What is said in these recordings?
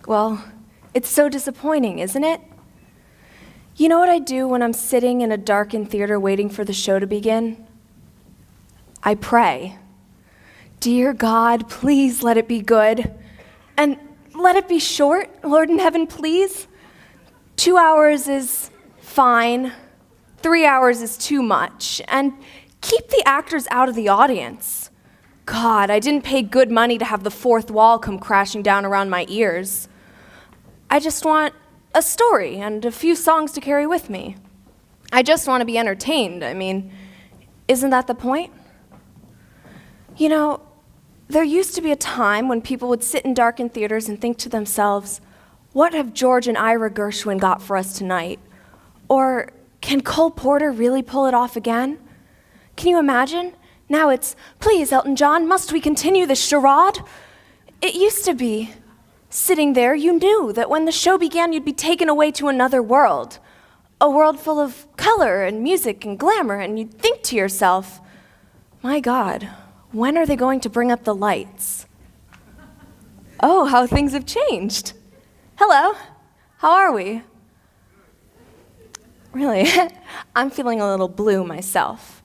Well, it's so disappointing, isn't it? You know what I do when I'm sitting in a darkened theater waiting for the show to begin? I pray. Dear God, please let it be good. And let it be short, Lord in heaven, please. 2 hours is fine. 3 hours is too much. And keep the actors out of the audience. God, I didn't pay good money to have the fourth wall come crashing down around my ears. I just want a story and a few songs to carry with me. I just want to be entertained. I mean, isn't that the point? You know, there used to be a time when people would sit in darkened theaters and think to themselves, what have George and Ira Gershwin got for us tonight? Or can Cole Porter really pull it off again? Can you imagine? Now it's, please, Elton John, must we continue this charade? It used to be, sitting there, you knew that when the show began, you'd be taken away to another world, a world full of color and music and glamour, and you'd think to yourself, my God, when are they going to bring up the lights? Oh, how things have changed. Hello, how are we? Really, I'm feeling a little blue myself.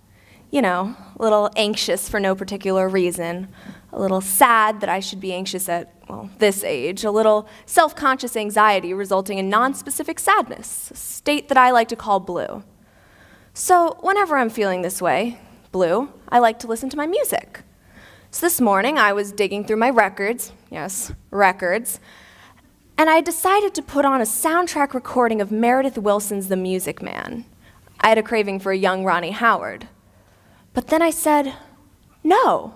You know, a little anxious for no particular reason, a little sad that I should be anxious at, well, this age, a little self-conscious anxiety resulting in non-specific sadness, a state that I like to call blue. So whenever I'm feeling this way, blue, I like to listen to my music. So this morning I was digging through my records, yes, records, and I decided to put on a soundtrack recording of Meredith Willson's The Music Man. I had a craving for a young Ronnie Howard. But then I said, no,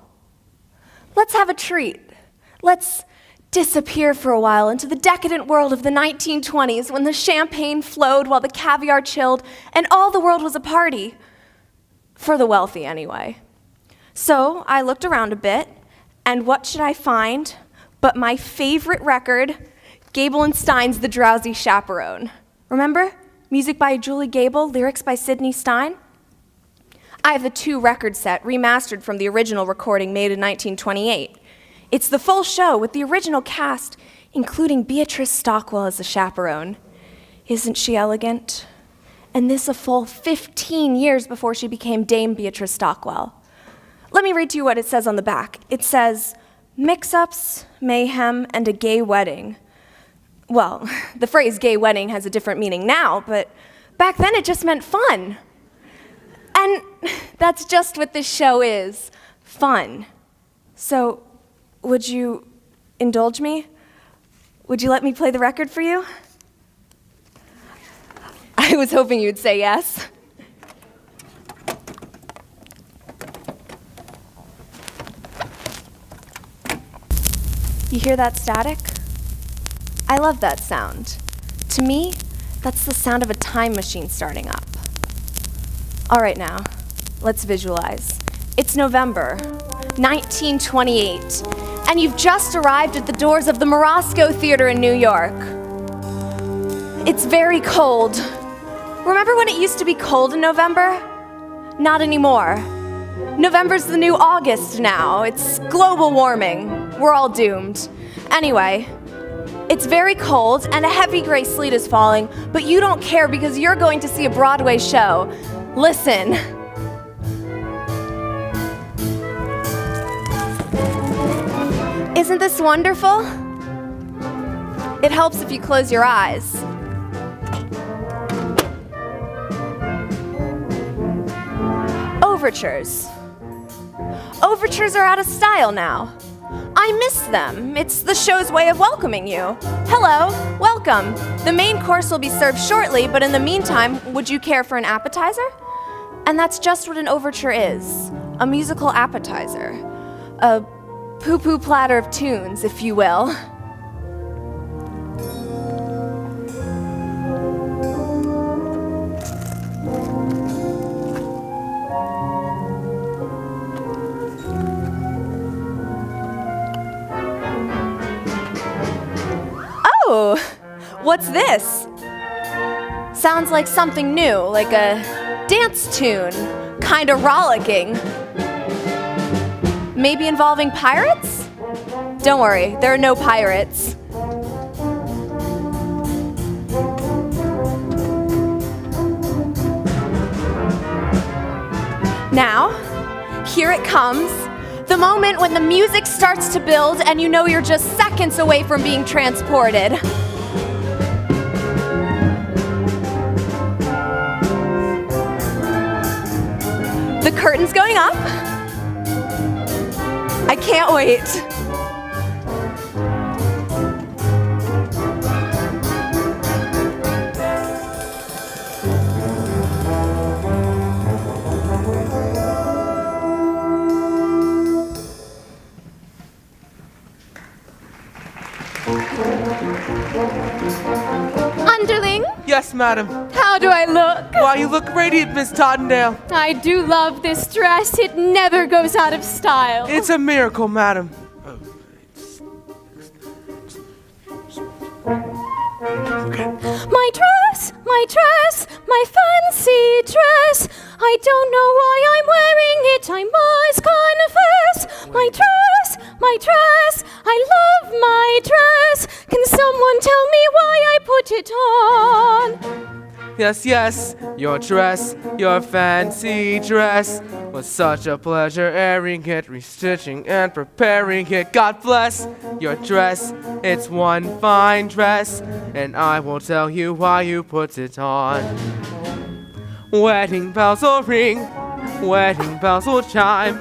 let's have a treat. Let's disappear for a while into the decadent world of the 1920s when the champagne flowed while the caviar chilled and all the world was a party. For the wealthy, anyway. So I looked around a bit, and what should I find but my favorite record, Gable and Stein's The Drowsy Chaperone. Remember? Music by Julie Gable, lyrics by Sidney Stein. I have the 2 record set remastered from the original recording made in 1928. It's the full show with the original cast, including Beatrice Stockwell as the chaperone. Isn't she elegant? And this a full 15 years before she became Dame Beatrice Stockwell. Let me read to you what it says on the back. It says, mix-ups, mayhem, and a gay wedding. Well, the phrase gay wedding has a different meaning now, but back then it just meant fun. And that's just what this show is, fun. So, would you indulge me? Would you let me play the record for you? I was hoping you'd say yes. You hear that static? I love that sound. To me, that's the sound of a time machine starting up. All right now, let's visualize. It's November, 1928, and you've just arrived at the doors of the Morosco Theater in New York. It's very cold. Remember when it used to be cold in November? Not anymore. November's the new August now. It's global warming. We're all doomed. Anyway, it's very cold and a heavy gray sleet is falling, but you don't care because you're going to see a Broadway show. Listen. Isn't this wonderful? It helps if you close your eyes. Overtures. Overtures are out of style now. I miss them. It's the show's way of welcoming you. Hello, welcome. The main course will be served shortly, but in the meantime, would you care for an appetizer? And that's just what an overture is, a musical appetizer. A poo-poo platter of tunes, if you will. Oh, what's this? Sounds like something new, like a dance tune, kinda rollicking. Maybe involving pirates? Don't worry, there are no pirates. here it comes. The moment when the music starts to build and you know you're just seconds away from being transported. The curtain's going up. I can't wait. Underling? Yes, madam. How do I look? Why, you look radiant, Miss Tottendale. I do love this dress. It never goes out of style. It's a miracle, madam. My dress, my fancy dress. I don't know why I'm wearing it, I must confess. My dress, I love my dress. Can someone tell me why I put it on? Yes, yes, your dress, your fancy dress. Was such a pleasure airing it, restitching and preparing it. God bless your dress, it's one fine dress, and I will tell you why you put it on. Wedding bells will ring, wedding bells will chime.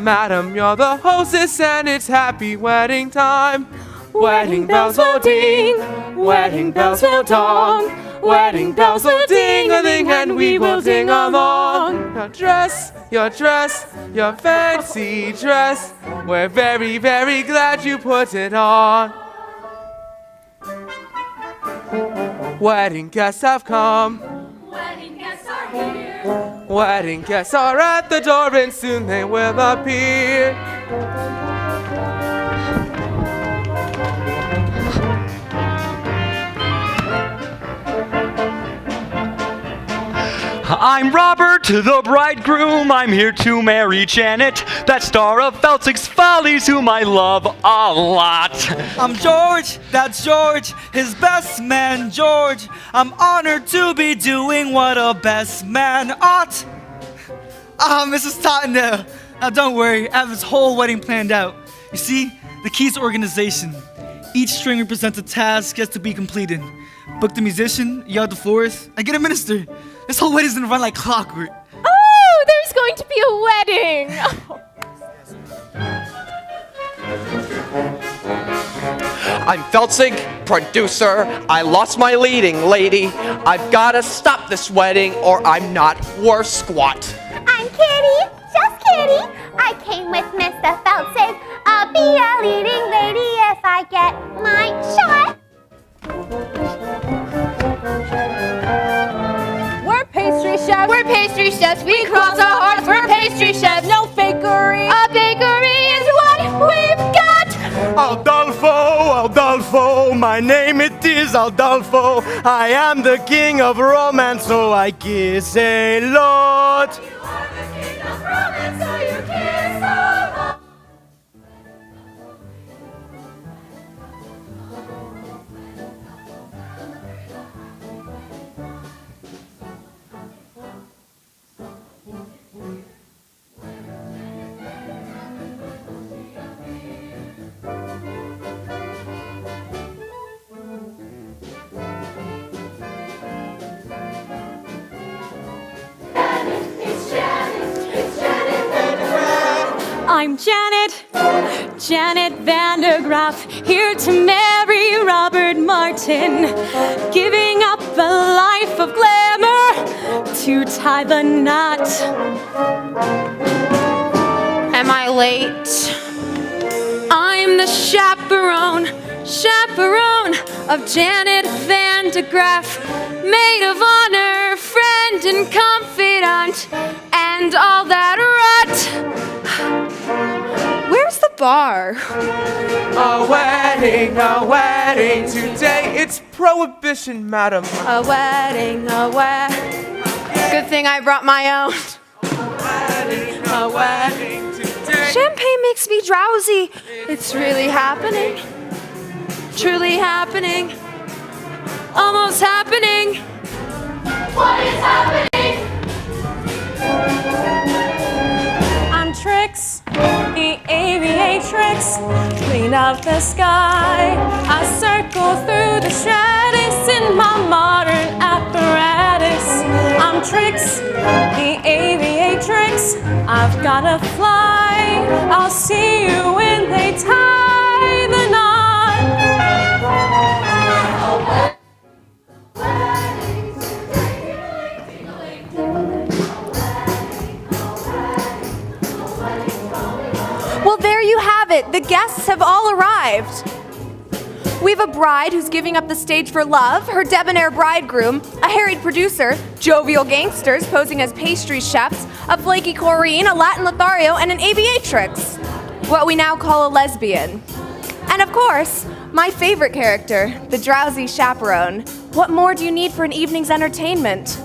Madam, you're the hostess and it's happy wedding time. Wedding bells will ding, wedding bells will dong. Wedding bells will ding-a-ling and we will ding along. Your dress, your fancy dress. We're very, very glad you put it on. Wedding guests have come. Wedding guests are here. Wedding guests are at the door and soon they will appear. I'm Robert, the bridegroom. I'm here to marry Janet, that star of Feltzig's Follies, whom I love a lot. I'm George, that's George, his best man, George. I'm honored to be doing what a best man ought. Mrs. Tottendale, now don't worry, I have this whole wedding planned out. You see, the key is organization. Each string represents a task yet to be completed. Book the musician, yell the florist, and get a minister. This whole wedding's gonna run like clockwork. Oh, there's going to be a wedding. I'm Feltzig, producer. I lost my leading lady. I've gotta stop this wedding or I'm not worth squat. I'm Kitty, just Kitty. I came with Mr. Feltzig. I'll be a leading lady if I get my shot. We're pastry chefs. We cross our hearts. We're pastry chefs. No fakery. A bakery is what we've got. Aldolfo, my name it is Aldolfo. I am the king of romance, so I kiss a lot. You are the king of romance, so you kiss a lot. I'm Janet Vandergraff, here to marry Robert Martin, giving up a life of glamour to tie the knot. Am I late? I'm the chaperone of Janet Vandergraff, maid of honor, friend and confidant, and all that rot. Where's the bar? A wedding today. It's prohibition, madam. A wedding. Good thing I brought my own. A wedding today. Champagne makes me drowsy. It's really happening. Truly happening. Almost happening. What is happening? I'm clean up the sky. I circle through the stratus in my modern apparatus. I'm Trix, the aviatrix. I've gotta fly. I'll see you when they tie the knot. Well, there you have it. The guests have all arrived. We have a bride who's giving up the stage for love, her debonair bridegroom, a harried producer, jovial gangsters posing as pastry chefs, a flaky Corrine, a Latin Lothario, and an aviatrix. What we now call a lesbian. And of course, my favorite character, the Drowsy Chaperone. What more do you need for an evening's entertainment?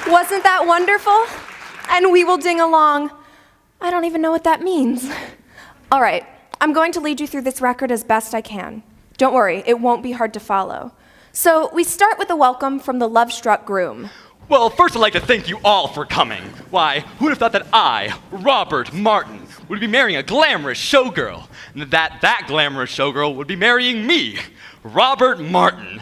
Wasn't that wonderful? And we will ding along. I don't even know what that means. All right, I'm going to lead you through this record as best I can. Don't worry, it won't be hard to follow. So we start with a welcome from the love-struck groom. Well, first I'd like to thank you all for coming. Why, who would have thought that I, Robert Martin, would be marrying a glamorous showgirl, and that glamorous showgirl would be marrying me, Robert Martin.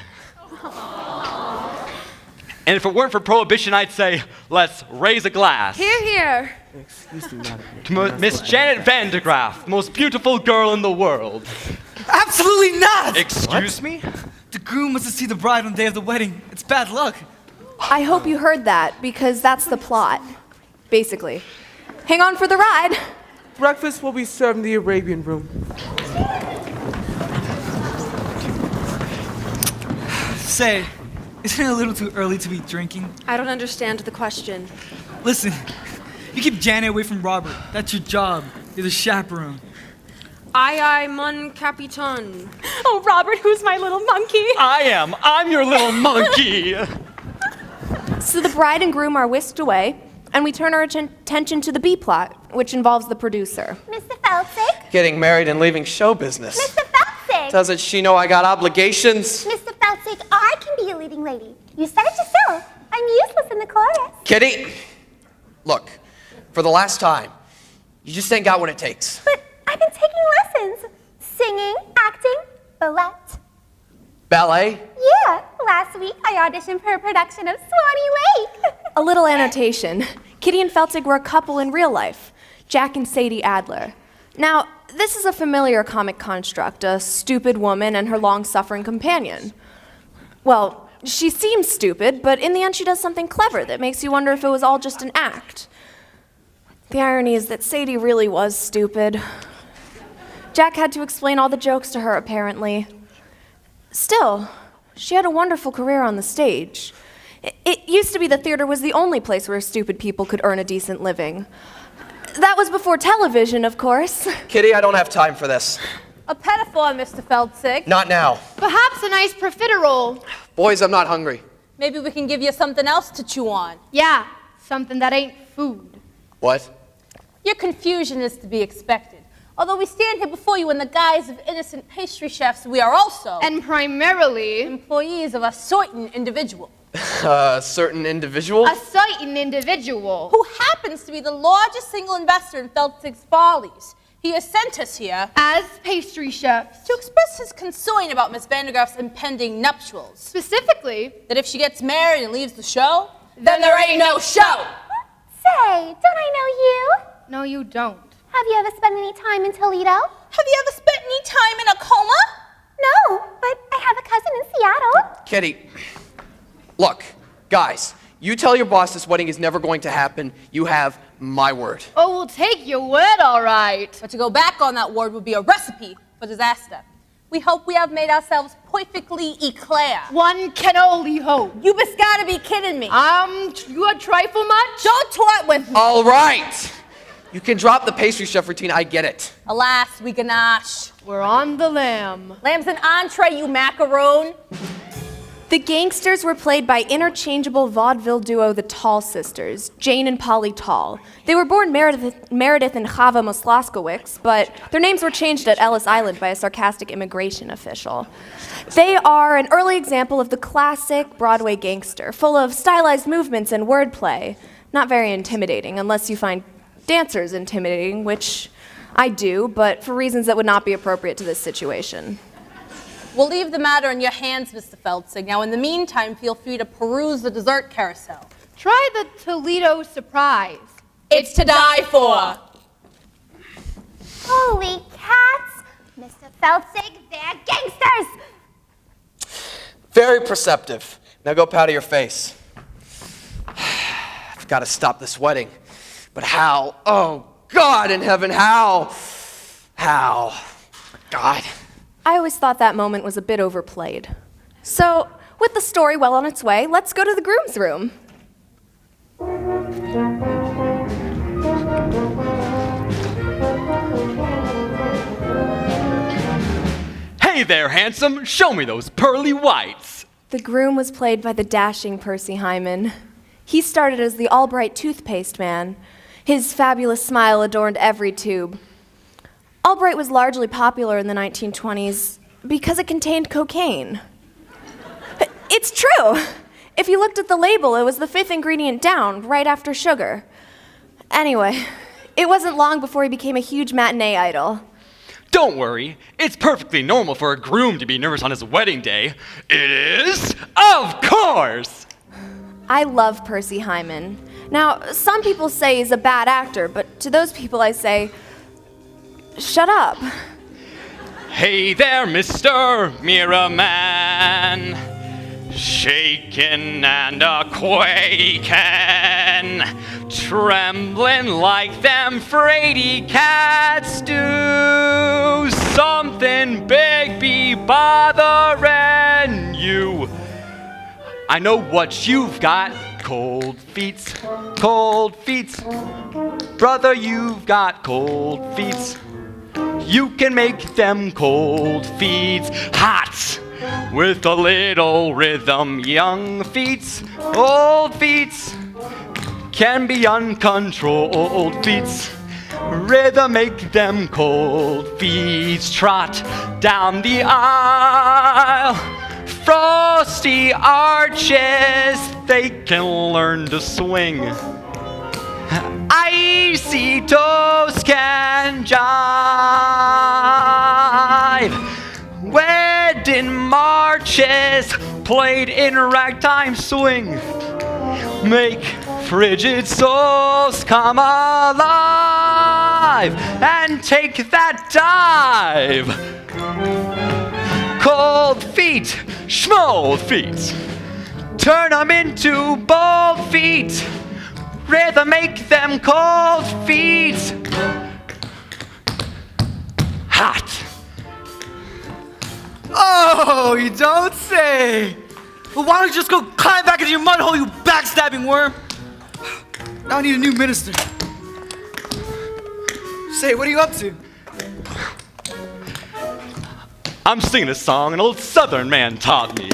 And if it weren't for Prohibition, I'd say, let's raise a glass. Hear, hear. Excuse me, madam. To Miss Janet Van de Graaff, the most beautiful girl in the world. Absolutely not! Excuse me? The groom wants to see the bride on the day of the wedding. It's bad luck. I hope you heard that, because that's the plot, basically. Hang on for the ride. Breakfast will be served in the Arabian room. Say, isn't it a little too early to be drinking? I don't understand the question. Listen, you keep Janet away from Robert. That's your job. You're the chaperone. Aye, mon capitan. Oh, Robert, who's my little monkey? I'm your little monkey. So the bride and groom are whisked away, and we turn our attention to the B plot, which involves the producer. Mr. Felsick? Getting married and leaving show business. Mr. Felsick? Doesn't she know I got obligations? Mr. Felsick, I can be a leading lady. You said it yourself. I'm useless in the chorus. Kitty, look, for the last time, you just ain't got what it takes. But I've been taking lessons. Singing, acting, ballet. Ballet? Yeah, last week I auditioned for a production of Swanee Lake. A little annotation. Kitty and Feltzig were a couple in real life, Jack and Sadie Adler. Now, this is a familiar comic construct, a stupid woman and her long-suffering companion. Well, she seems stupid, but in the end she does something clever that makes you wonder if it was all just an act. The irony is that Sadie really was stupid. Jack had to explain all the jokes to her, apparently. Still, she had a wonderful career on the stage. It used to be the theater was the only place where stupid people could earn a decent living. That was before television, of course. Kitty, I don't have time for this. A pedophile, Mr. Felsick. Not now. Perhaps a nice profiterole. Boys, I'm not hungry. Maybe we can give you something else to chew on. Yeah, something that ain't food. What? Your confusion is to be expected. Although we stand here before you in the guise of innocent pastry chefs, we are also And primarily, employees of a certain individual. A certain individual? a certain individual. Who happens to be the largest single investor in Feltzig's Follies. He has sent us here As pastry chefs. to express his concern about Miss Van de Graaff's impending nuptials. Specifically, That if she gets married and leaves the show, then there ain't no show. Say, don't I know you? no you don't. Have you ever spent any time in Toledo? Have you ever spent any time in a coma? No, but I have a cousin in Seattle. Kitty, look, guys, you tell your boss this wedding is never going to happen. You have my word. Oh, we'll take your word, all right. But to go back on that word would be a recipe for disaster. We hope we have made ourselves perfectly eclair. One can only hope. You just gotta be kidding me. You a trifle much? Don't toy with me. All right. You can drop the pastry chef routine. I get it. Alas, we ganache. We're on the lamb. Lamb's an entree, you macaroon. The gangsters were played by interchangeable vaudeville duo the Tall Sisters, Jane and Polly Tall. They were born Meredith and Chava Moslaskowicz, but their names were changed at Ellis Island by a sarcastic immigration official. They are an early example of the classic Broadway gangster, full of stylized movements and wordplay. Not very intimidating, unless you find dancers intimidating, which I do, but for reasons that would not be appropriate to this situation. We'll leave the matter in your hands, Mr. Feltzig. Now, in the meantime, feel free to peruse the dessert carousel. Try the Toledo surprise. It's to die for. Holy cats! Mr. Feltzig, they're gangsters! Very perceptive. Now go powder your face. I've got to stop this wedding. But how? Oh, God in heaven, how? How? God. I always thought that moment was a bit overplayed. So, with the story well on its way, let's go to the groom's room. Hey there, handsome. Show me those pearly whites. The groom was played by the dashing Percy Hyman. He started as the Albright toothpaste man. His fabulous smile adorned every tube. Albright was largely popular in the 1920s because it contained cocaine. It's true. If you looked at the label, it was the 5th ingredient down, right after sugar. Anyway, it wasn't long before he became a huge matinee idol. Don't worry, it's perfectly normal for a groom to be nervous on his wedding day. It is, of course! I love Percy Hyman. Now, some people say he's a bad actor, but to those people I say, shut up. Hey there, Mr. Mirror Man. Shaking and a-quaking, trembling like them fraidy cats do. Something big be bothering you. I know what you've got. Cold feet, cold feet. Brother, you've got cold feet. You can make them cold feet hot with a little rhythm. Young feet, old feet can be uncontrolled feet. Rhythm make them cold feet trot down the aisle. Frosty arches, they can learn to swing. Icy toes can jive. Wedding marches played in ragtime swing make frigid souls come alive and take that dive. Cold feet, schmold feet, turn 'em into bold feet. Rather make them cold feet hot. Oh, you don't say. Well, why don't you just go climb back into your mud hole, you backstabbing worm? Now I need a new minister. Say, what are you up to? I'm singing a song an old Southern man taught me.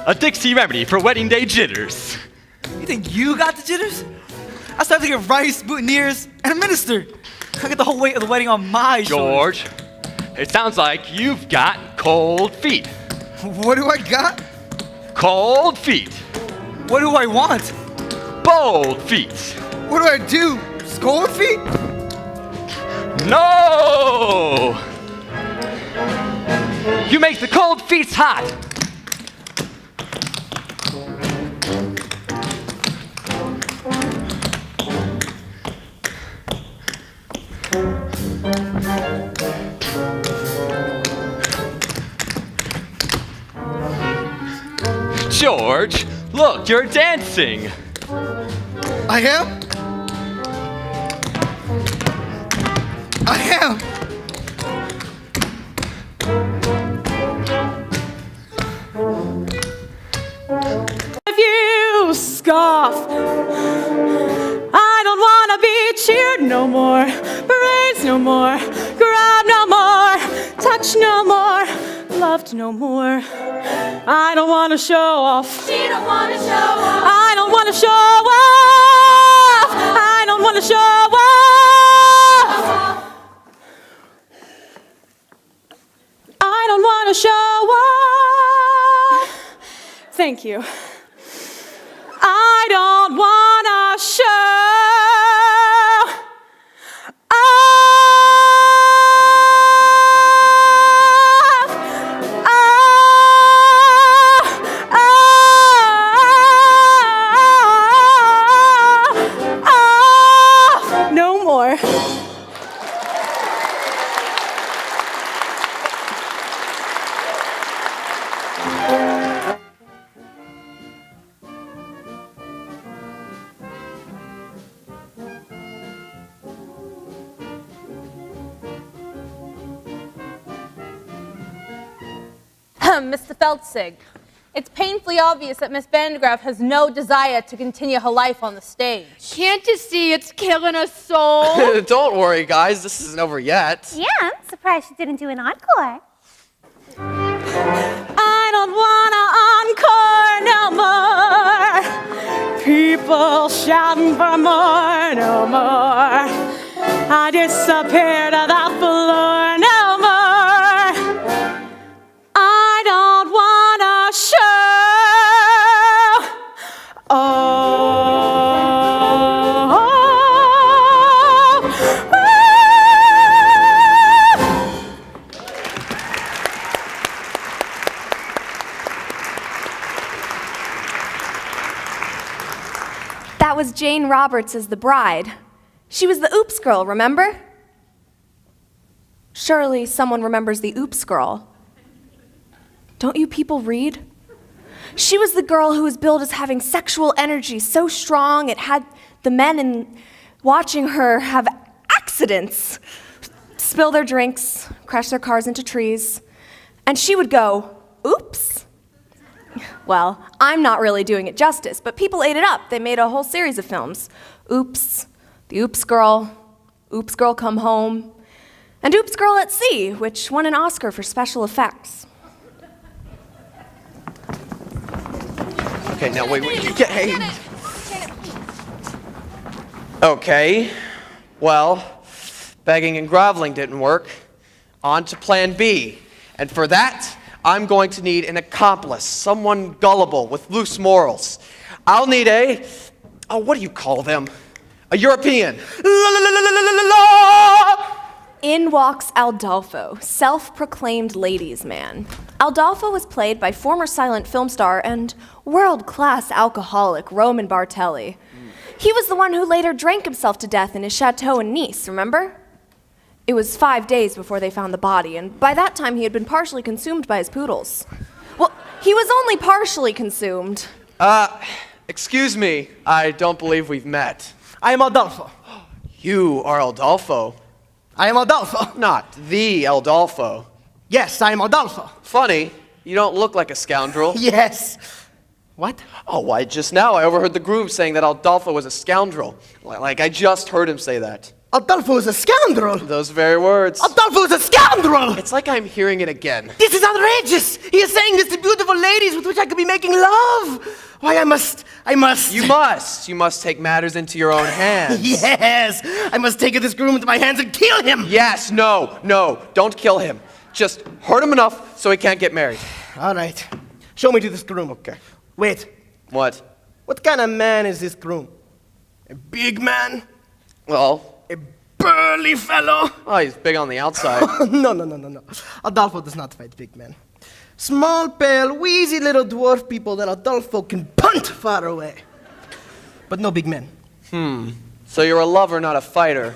A Dixie remedy for wedding day jitters. You think you got the jitters? I started to get rice, boutonnieres, and a minister. I get the whole weight of the wedding on my shoulders. George, it sounds like you've got cold feet. What do I got? Cold feet. What do I want? Bold feet. What do I do? Cold feet? No! You make the cold feet hot. George, look, you're dancing. I am? I am. no more, praise no more, grab no more, touch no more, loved no more. I don't want to show off. She don't wanna show off. I don't want to show off. I don't want to show off. I don't want to show off. Thank you. I don't want to show off. No more. Mr. Feltzig, it's painfully obvious that Miss Vandegraff has no desire to continue her life on the stage. Can't you see it's killing her soul? Don't worry, guys. This isn't over yet. Yeah, I'm surprised she didn't do an encore. I don't want to encore no more. People shouting for more, no more. I disappear to the floor, no more. I don't want to show. That was Jane Roberts as the bride. She was the Oops girl, remember? Surely someone remembers the Oops girl. Don't you people read? She was the girl who was billed as having sexual energy so strong it had the men watching her have accidents, spill their drinks, crash their cars into trees, and she would go, oops. Well, I'm not really doing it justice, but people ate it up. They made a whole series of films. Oops, The Oops Girl Come Home, and Oops Girl at Sea, which won an Oscar for special effects. Okay, now wait, you get. Hey. Okay, well, begging and groveling didn't work. On to plan B. And for that, I'm going to need an accomplice, someone gullible with loose morals. I'll need what do you call them? A European. In walks Aldolfo, self-proclaimed ladies' man. Aldolfo was played by former silent film star and world-class alcoholic Roman Bartelli. He was the one who later drank himself to death in his chateau in Nice, remember? It was 5 days before they found the body, and by that time he had been partially consumed by his poodles. Well, he was only partially consumed. Excuse me, I don't believe we've met. I am Adolfo. You are Aldolfo. I am Adolfo. Not the Aldolfo. Yes, I am Adolfo. Funny, you don't look like a scoundrel. Yes. What? Oh, why, just now I overheard the groom saying that Aldolfo was a scoundrel. Like, I just heard him say that. Adolfo is a scoundrel. Those very words. Adolfo is a scoundrel. It's like I'm hearing it again. This is outrageous. He is saying this to beautiful ladies with which I could be making love. Why, I must. You must take matters into your own hands. Yes. I must take this groom into my hands and kill him. Yes, no, don't kill him. Just hurt him enough so he can't get married. All right. Show me to this groom. Okay. Wait. What? What kind of man is this groom? A big man? Well, A burly fellow? oh, he's big on the outside. No. Adolfo does not fight big men. Small, pale, wheezy little dwarf people that Adolfo can punt far away. But no big men. So you're a lover, not a fighter.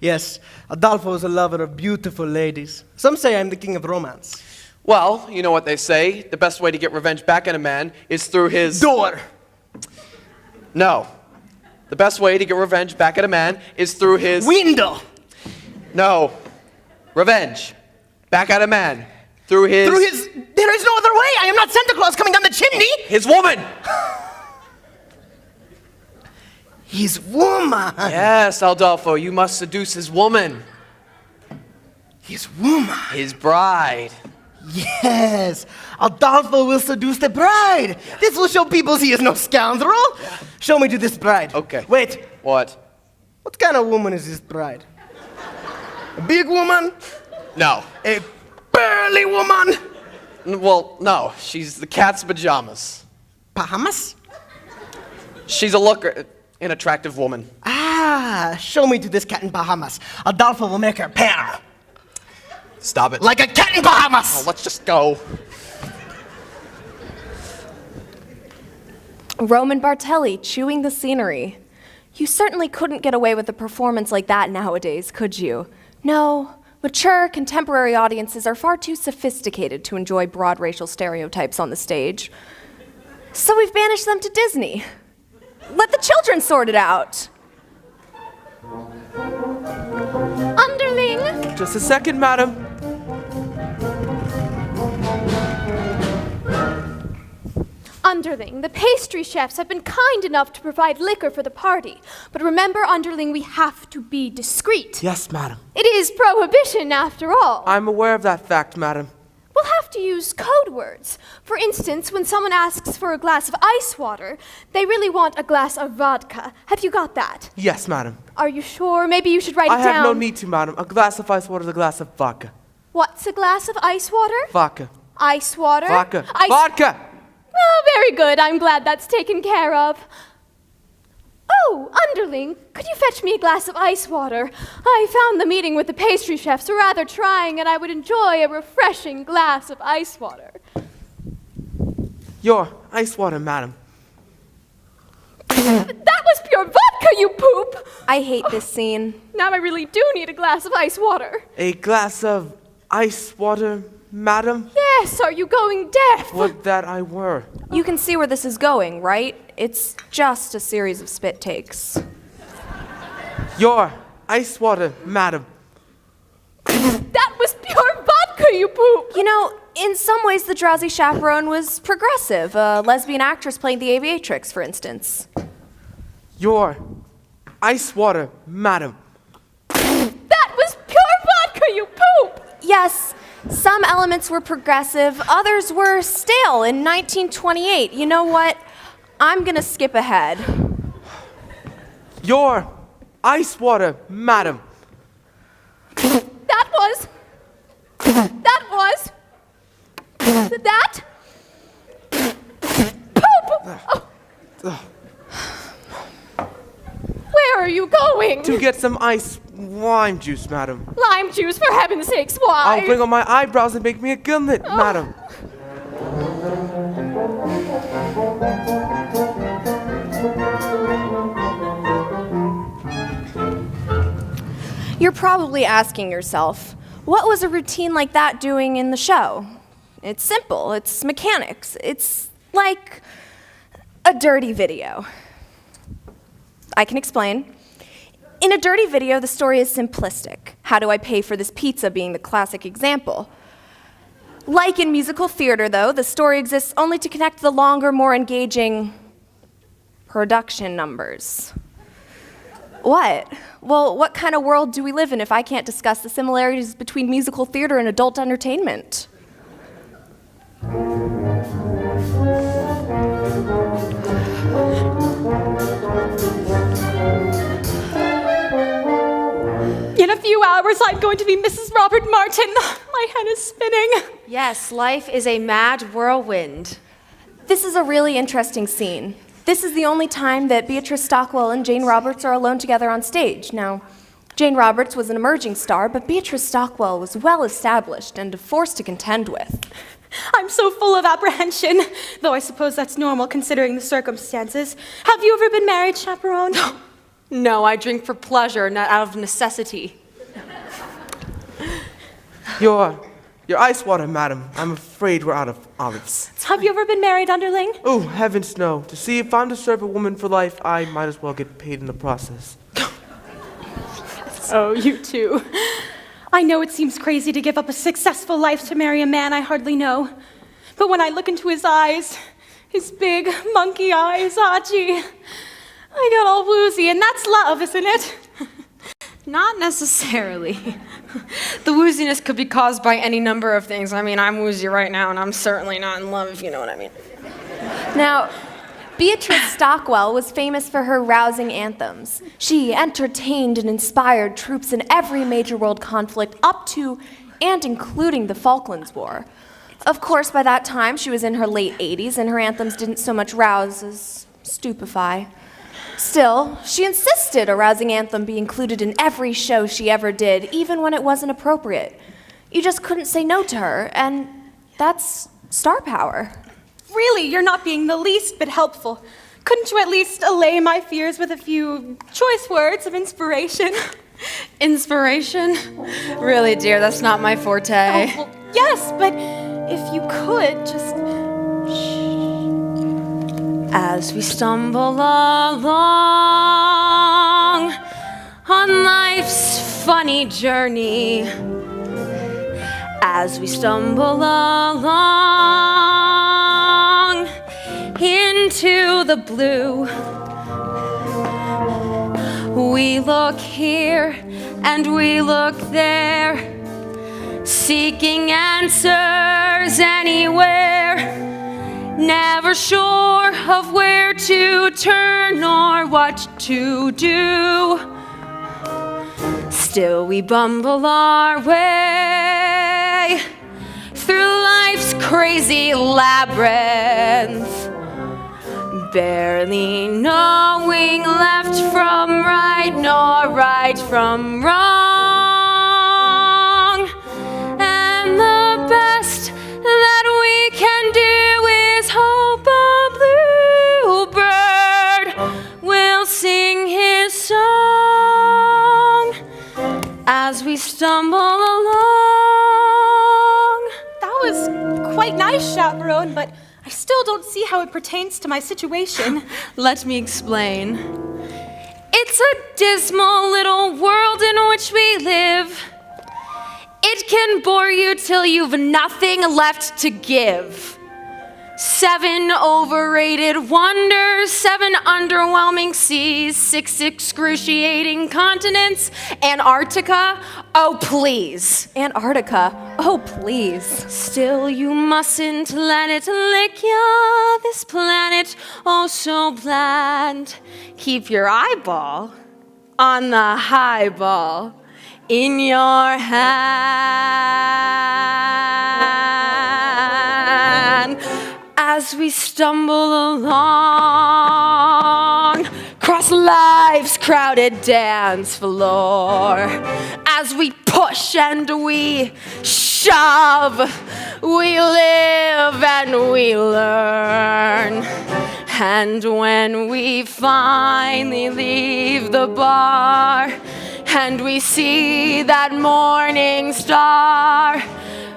Yes, Adolfo is a lover of beautiful ladies. Some say I'm the king of romance. Well, you know what they say. The best way to get revenge back on a man is through his... Door. No. The best way to get revenge back at a man is through his... Window. No. Revenge. Back at a man. Through his... Through his... There is no other way. I am not Santa Claus coming down the chimney. His woman. His woman. Yes, Adolfo, you must seduce his woman. His woman. His bride. Yes, Adolfo will seduce the bride. This will show people he is no scoundrel. Show me to this bride. Okay. Wait, What? what kind of woman is this bride? A big woman? No. A burly woman? Well, no. She's the cat's pajamas. Bahamas? She's a looker, an attractive woman. Ah, show me to this cat in Bahamas. Adolfo will make her purr. Stop it. Like a cat in Bahamas! Oh, let's just go. Roman Bartelli chewing the scenery. You certainly couldn't get away with a performance like that nowadays, could you? No, mature, contemporary audiences are far too sophisticated to enjoy broad racial stereotypes on the stage. So we've banished them to Disney. Let the children sort it out. Underling! Just a second, madam. Underling, the pastry chefs have been kind enough to provide liquor for the party. But remember, Underling, we have to be discreet. Yes, madam. It is prohibition, after all. I'm aware of that fact, madam. We'll have to use code words. For instance, when someone asks for a glass of ice water, they really want a glass of vodka. Have you got that? Yes, madam. Are you sure? Maybe you should write it I have down. no need to, madam. A glass of ice water is a glass of vodka. What's a glass of ice water? Vodka. Ice water? Vodka. Ice- Vodka! Oh, very good. I'm glad that's taken care of. Oh, Underling, could you fetch me a glass of ice water? I found the meeting with the pastry chefs rather trying, and I would enjoy a refreshing glass of ice water. Your ice water, madam. That was pure vodka, you poop! I hate this scene. Now I really do need a glass of ice water. A glass of ice water, madam? Yes, are you going deaf? Would that I were. You can see where this is going, right? It's just a series of spit takes. Your ice water, madam. That was pure vodka, you poop! You know, in some ways, the Drowsy Chaperone was progressive. A lesbian actress playing the aviatrix, for instance. Your ice water, madam. That was pure vodka, you poop! Yes, some elements were progressive, others were stale in 1928. You know what? I'm gonna skip ahead. Your ice water, madam. That was. Poop! Oh. Where are you going? To get some ice lime juice, madam. Lime juice, for heaven's sakes, why? I'll bring on my eyebrows and make me a gimlet, madam. You're probably asking yourself, what was a routine like that doing in the show? It's simple, it's mechanics, it's like a dirty video. I can explain. In a dirty video, the story is simplistic. How do I pay for this pizza being the classic example. Like in musical theater, though, the story exists only to connect the longer, more engaging production numbers. What? Well, what kind of world do we live in if I can't discuss the similarities between musical theater and adult entertainment? In a few hours, I'm going to be Mrs. Robert Martin. My head is spinning. Yes, life is a mad whirlwind. This is a really interesting scene. This is the only time that Beatrice Stockwell and Jane Roberts are alone together on stage. Now, Jane Roberts was an emerging star, but Beatrice Stockwell was well established and a force to contend with. I'm so full of apprehension, though I suppose that's normal considering the circumstances. Have you ever been married, Chaperone? No, I drink for pleasure, not out of necessity. Your ice water, madam. I'm afraid we're out of olives. Have you ever been married, Underling? Oh, heavens no. To see if I'm to serve a woman for life, I might as well get paid in the process. Oh, you too. I know it seems crazy to give up a successful life to marry a man I hardly know. But when I look into his eyes, his big monkey eyes, gee, I got all woozy, and that's love, isn't it? Not necessarily. The wooziness could be caused by any number of things. I mean, I'm woozy right now, and I'm certainly not in love, if you know what I mean. Now, Beatrice Stockwell was famous for her rousing anthems. She entertained and inspired troops in every major world conflict up to and including the Falklands War. Of course, by that time, she was in her late 80s, and her anthems didn't so much rouse as stupefy. Still, she insisted a rousing anthem be included in every show she ever did, even when it wasn't appropriate. You just couldn't say no to her, and that's star power. Really, you're not being the least bit helpful. Couldn't you at least allay my fears with a few choice words of inspiration? Inspiration? Really, dear, that's not my forte. Oh, well, yes, but if you could, just... As we stumble along on life's funny journey, as we stumble along into the blue, we look here and we look there, seeking answers anywhere, never sure of where to turn or what to do. Still we bumble our way through life's crazy labyrinth, barely knowing left from right nor right from wrong. And the best that we can do is hope a bluebird will sing his song as we stumble along. That was quite nice, Chaperone, but I still don't see how it pertains to my situation. Let me explain. It's a dismal little world in which we live. It can bore you till you've nothing left to give. 7 overrated wonders, 7 underwhelming seas, 6 excruciating continents, Antarctica, oh please. Antarctica, oh please. Still you mustn't let it lick ya, this planet, oh so bland. Keep your eyeball on the highball in your hand. As we stumble along, cross life's crowded dance floor, as we push and we shove, we live and we learn. And when we finally leave the bar and we see that morning star,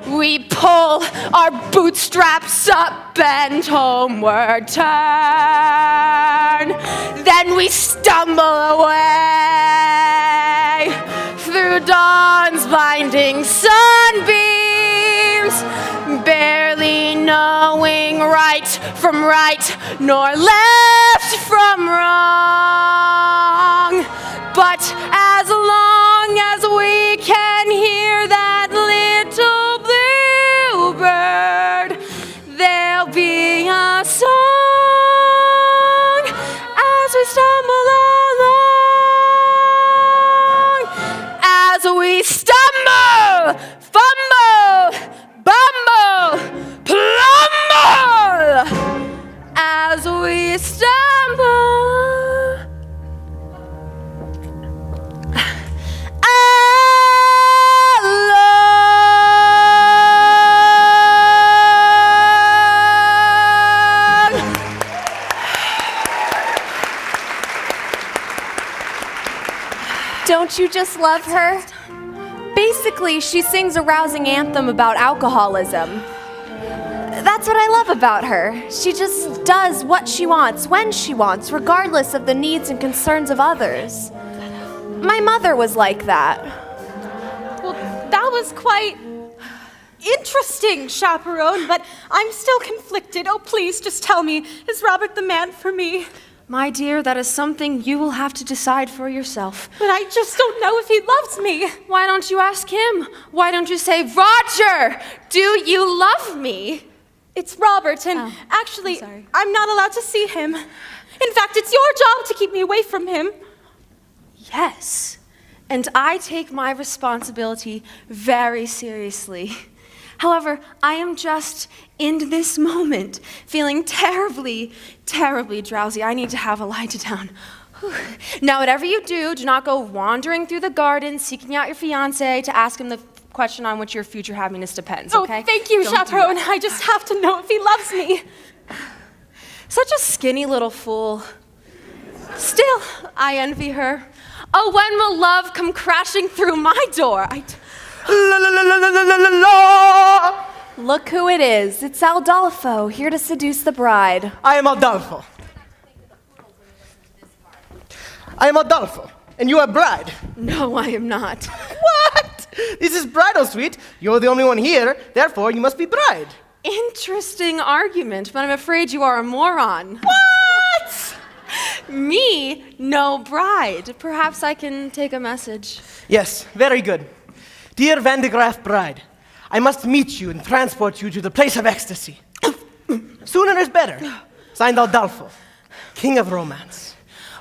we pull our bootstraps up and homeward turn. Then we stumble away through dawn's blinding sunbeams, barely knowing right from right nor left from wrong. But as long as we can hear that little bluebird, there'll be a song as we stumble along, as we stumble, fumble, bumble, plumble, as we stumble Don't you just love her? Basically, she sings a rousing anthem about alcoholism. That's what I love about her. She just does what she wants, when she wants, regardless of the needs and concerns of others. My mother was like that. Well, that was quite interesting, Chaperone, but I'm still conflicted. Oh, please, just tell me, is Robert the man for me? My dear, that is something you will have to decide for yourself. But I just don't know if he loves me. Why don't you ask him? Why don't you say, Roger, do you love me? It's Robert, and actually, I'm not allowed to see him. In fact, it's your job to keep me away from him. Yes, and I take my responsibility very seriously. However, I am just, in this moment, feeling terribly, terribly drowsy. I need to have a lie down. Whew. Now, whatever you do not go wandering through the garden, seeking out your fiancé to ask him the question on which your future happiness depends, okay? Oh, thank you, Don't do Chaperone. that. I just have to know if he loves me. Such a skinny little fool. Still, I envy her. Oh, when will love come crashing through my door? La la la la la la la la! Look who it is. It's Aldolfo, here to seduce the bride. I am Adolfo. I am Adolfo, and you are bride. No, I am not. What? This is bridal suite. You're the only one here, therefore you must be bride. Interesting argument, but I'm afraid you are a moron. What? Me, no bride. Perhaps I can take a message. Yes, very good. Dear Van de Graaff bride, I must meet you and transport you to the place of ecstasy. Sooner is better. Signed Adolfo, king of romance.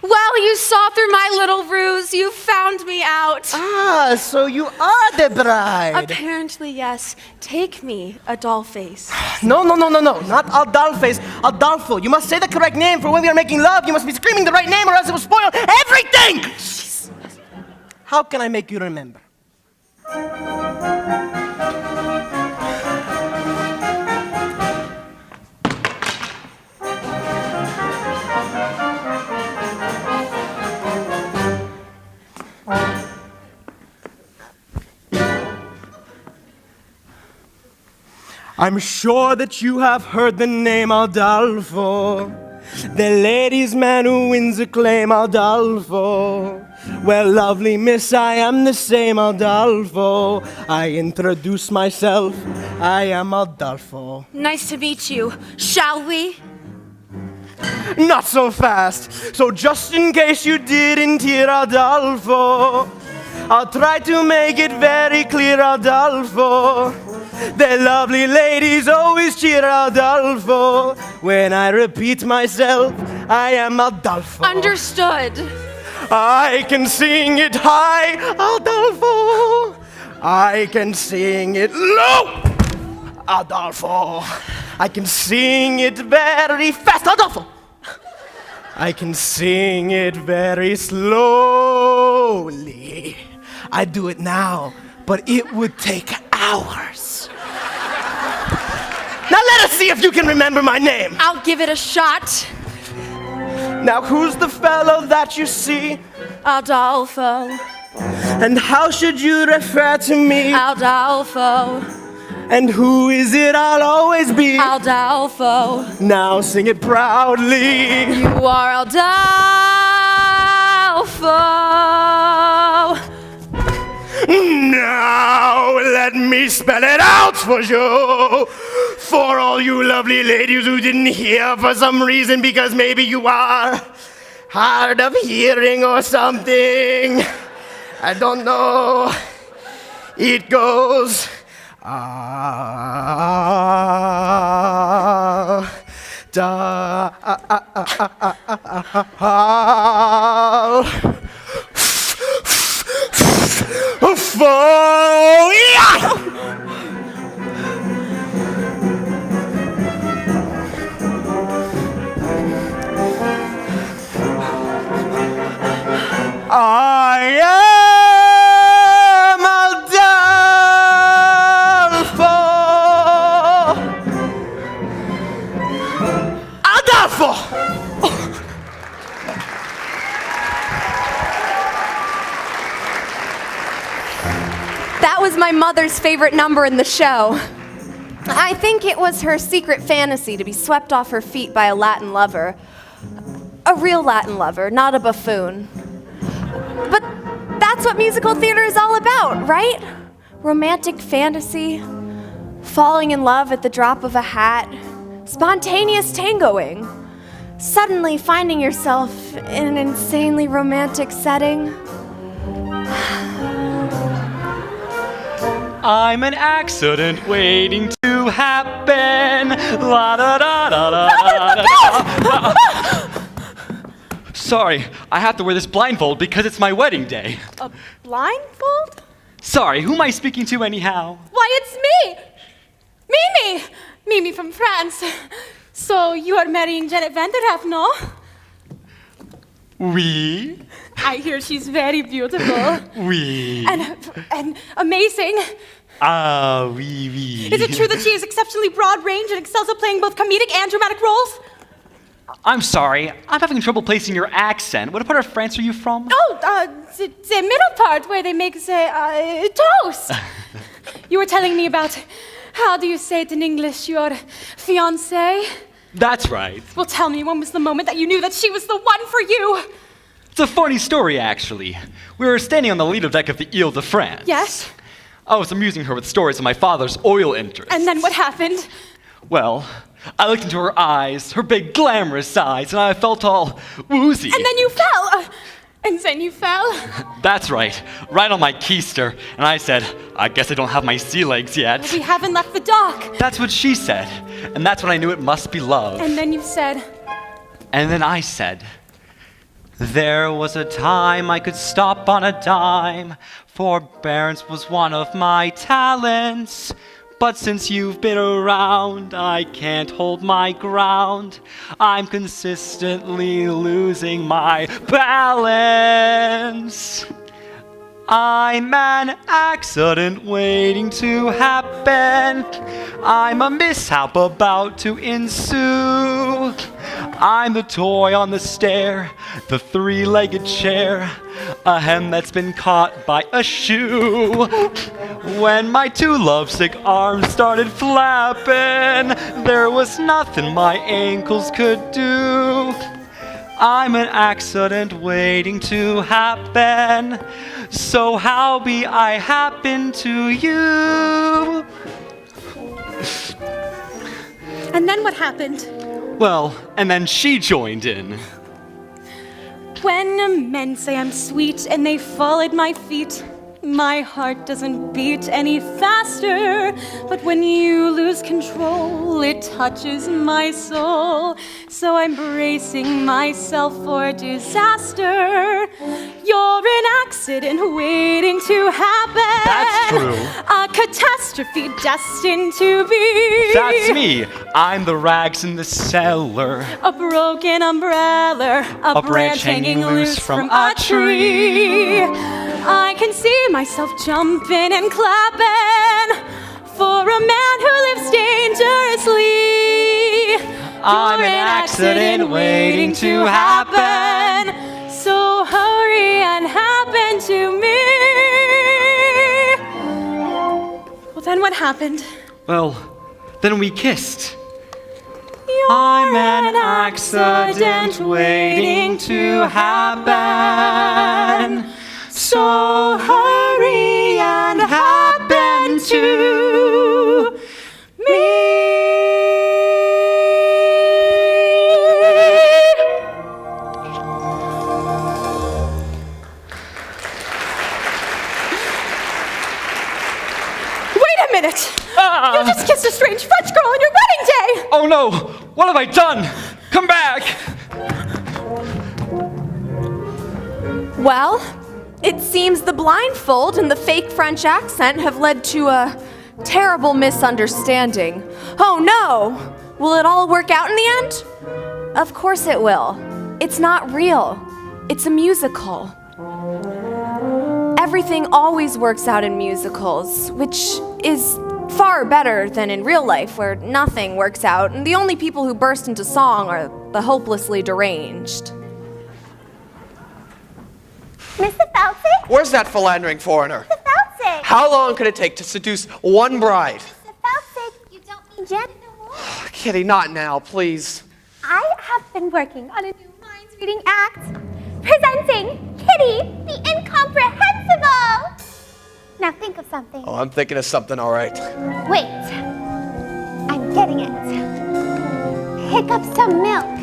Well, you saw through my little ruse. You found me out. Ah, so you are the bride. Apparently, yes. Take me, Adolphus. No, not Adolphus. Adolfo. You must say the correct name for when we are making love. You must be screaming the right name or else it will spoil everything. How can I make you remember? I'm sure that you have heard the name Adolfo, the ladies' man who wins acclaim, Adolfo. Well, lovely miss, I am the same Adolfo. I introduce myself, I am Adolfo. Nice to meet you. Shall we? Not so fast. So just in case you didn't hear, Adolfo, I'll try to make it very clear, Adolfo. The lovely ladies always cheer, Adolfo. When I repeat myself, I am Adolfo. Understood. I can sing it high, Adolfo. I can sing it low, Adolfo. I can sing it very fast, Adolfo. I can sing it very slowly. I do it now, but it would take hours. Now let us see if you can remember my name. I'll give it a shot. Now who's the fellow that you see? Adolfo. And how should you refer to me? Adolfo. And who is it I'll always be? Adolfo. Now sing it proudly. You are Adolfo. Now let me spell it out for you. For all you lovely ladies who didn't hear for some reason, because maybe you are hard of hearing or something. I don't know. It goes I am Adolfo. That was my mother's favorite number in the show. I think it was her secret fantasy to be swept off her feet by a Latin lover. A real Latin lover, not a buffoon. But that's what musical theater is all about, right? Romantic fantasy, falling in love at the drop of a hat, spontaneous tangoing. Suddenly finding yourself in an insanely romantic setting. I'm an accident waiting to happen. La da da da da da da. Sorry, I have to wear this blindfold because it's my wedding day. A blindfold? Sorry, who am I speaking to anyhow? Why, it's me! Mimi! Mimi from France. So you are marrying Janet Vanderhaaf, no? Oui. I hear she's very beautiful. Oui. And amazing. Ah, oui, oui. Is it true that she is exceptionally broad range and excels at playing both comedic and dramatic roles? I'm sorry, I'm having trouble placing your accent. What part of France are you from? Oh, the middle part where they make the toast. You were telling me about, how do you say it in English, your fiancé? That's right. Well, tell me, when was the moment that you knew that she was the one for you? It's a funny story, actually. We were standing on the leader deck of the Ile de France. Yes? I was amusing her with stories of my father's oil interests. And then what happened? Well, I looked into her eyes, her big glamorous eyes, and I felt all woozy. And then you fell. And then you fell. That's right on my keister. And I said, I guess I don't have my sea legs yet. We haven't left the dock. That's what she said. And that's when I knew it must be love. And then you said. And then I said, there was a time I could stop on a dime. Forbearance was one of my talents. But since you've been around, I can't hold my ground. I'm consistently losing my balance. I'm an accident waiting to happen. I'm a mishap about to ensue. I'm the toy on the stair, the three-legged chair, a hem that's been caught by a shoe. When my two lovesick arms started flapping, there was nothing my ankles could do. I'm an accident waiting to happen, so how be I happen to you? And then what happened? Well, and then she joined in. When men say I'm sweet and they fall at my feet, my heart doesn't beat any faster. But when you lose control, it touches my soul. So I'm bracing myself for disaster. You're an accident waiting to happen. That's true. A catastrophe destined to be. That's me. I'm the rags in the cellar. A broken umbrella, a branch hanging loose from a tree. I can see myself jumping and clapping for a man who lives dangerously. I'm an accident waiting to happen. So hurry and happen to me. Well, then what happened? Well, then we kissed. I'm an accident waiting to happen. So hurry and happen to me. Wait a minute! You just kissed a strange French girl on your wedding day! Oh no! What have I done? Come back! Well, it seems the blindfold and the fake French accent have led to a terrible misunderstanding. Oh no! Will it all work out in the end? Of course it will. It's not real. It's a musical. Everything always works out in musicals, which is far better than in real life, where nothing works out, and the only people who burst into song are the hopelessly deranged. Mr. Fauci? Where's that philandering foreigner? Mr. Fauci! How long could it take to seduce one bride? Mr. Fauci, you don't need Janet no more. Kitty, not now, please. I have been working on a new minds-reading act. Presenting Kitty the Incomprehensible! Now think of something. Oh, I'm thinking of something, all right. Wait. I'm getting it. Pick up some milk.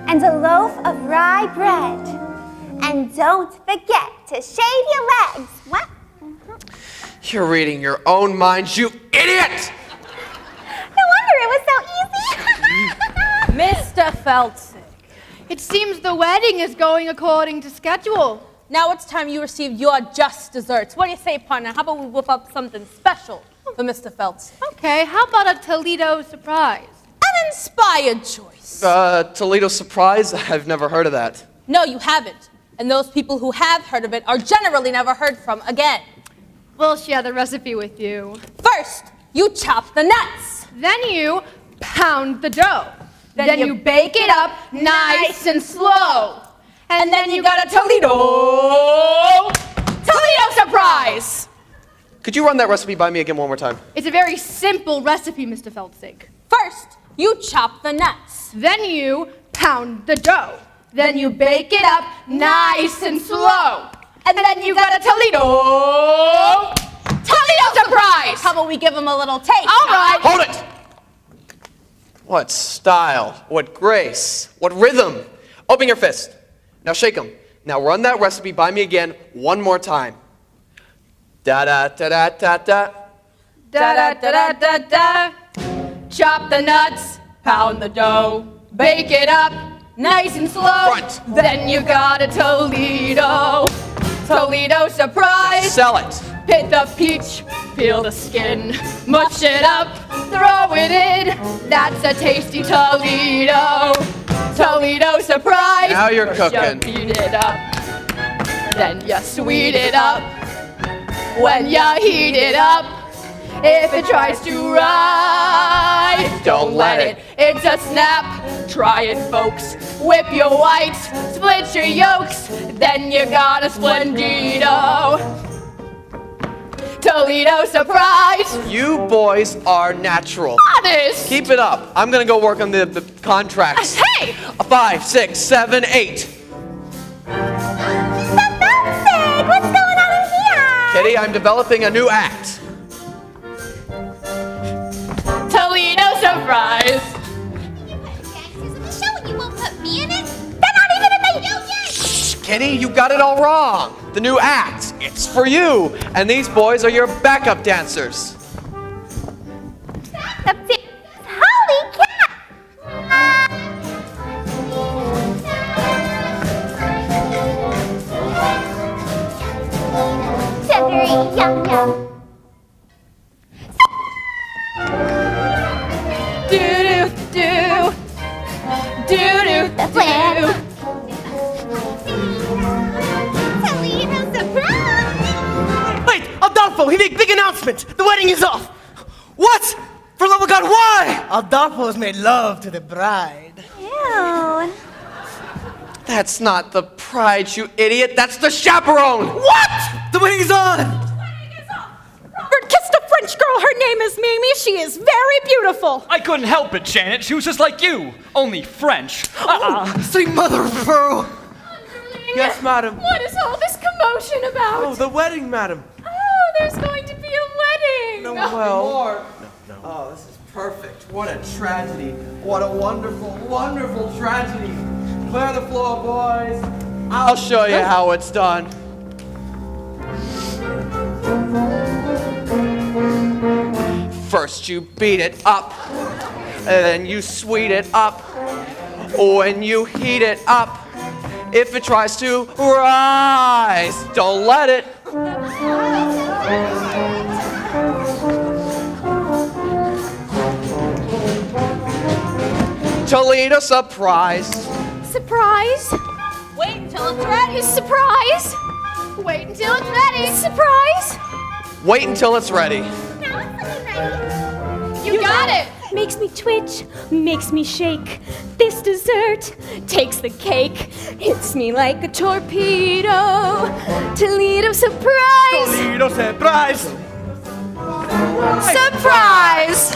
and a loaf of rye bread. And don't forget to shave your legs. What? You're reading your own mind, you idiot! No wonder it was so easy. Mr. Feltzik, it seems the wedding is going according to schedule. Now it's time you received your just desserts. What do you say, partner? How about we whip up something special for Mr. Phelps? Okay, how about a Toledo surprise? An inspired choice. Toledo surprise? I've never heard of that. No, you haven't. And those people who have heard of it are generally never heard from again. We'll share the recipe with you. First, you chop the nuts. Then you pound the dough. Then you bake it up nice and slow. And then you got a Toledo surprise. Could you run that recipe by me again one more time? It's a very simple recipe, Mr. Feltzig. First, you chop the nuts. Then you pound the dough. Then you bake it up nice and slow. And then you got a Toledo surprise. How about we give him a little taste? All right. Hold it! What style, what grace, what rhythm. Open your fist. Now shake them. Now run that recipe by me again one more time. Da-da-da-da-da-da. Da-da-da-da-da-da. Chop the nuts, pound the dough, bake it up nice and slow. Front. Then you got a Toledo surprise. Sell it. Hit the peach, peel the skin, mush it up, throw it in. That's a tasty Toledo surprise. Now you're cooking. You beat it up, then you sweet it up. When you heat it up, if it tries to rise, don't let it. It's a snap. Try it, folks. Whip your whites, split your yolks, then you got a Splendido Toledo surprise. You boys are natural. Honest. Keep it up. I'm gonna go work on the contracts. Hey! 5, 6, 7, 8. What's going on in here? Kitty, I'm developing a new act. Toledo surprise. You won't put me in it? They're not even in the union! Shh, Kitty, you got it all wrong. The new act, it's for you. And these boys are your backup dancers. Backup dancers? Holy cat! Sugary yum yum. Do-do-do. The plan. Toledo surprise! Wait, Adolfo, he made big announcement. The wedding is off. What? For love of God, why? Adolfo has made love to the bride. Ew. That's not the bride, you idiot. That's the chaperone. What? The wedding is on. Robert kissed a French girl. Her name is Mimi. She is very beautiful. I couldn't help it, Janet. She was just like you, only French. Sweet mother of pearl. Yes, madam. What is all this commotion about? Oh, the wedding, madam. Oh, there's going to be a wedding. No, well. No. Oh, this is perfect. What a tragedy. What a wonderful, wonderful tragedy. Clear the floor, boys. I'll show you how it's done. First you beat it up, and then you sweet it up. When you heat it up, if it tries to rise, don't let it. Toledo surprise. Surprise. Wait until it's ready. Surprise. Wait until it's ready. Surprise. Wait until it's ready. Now it's looking ready. You got it. Makes me twitch, makes me shake. This dessert takes the cake. Hits me like a torpedo. Toledo surprise. Toledo surprise. Surprise.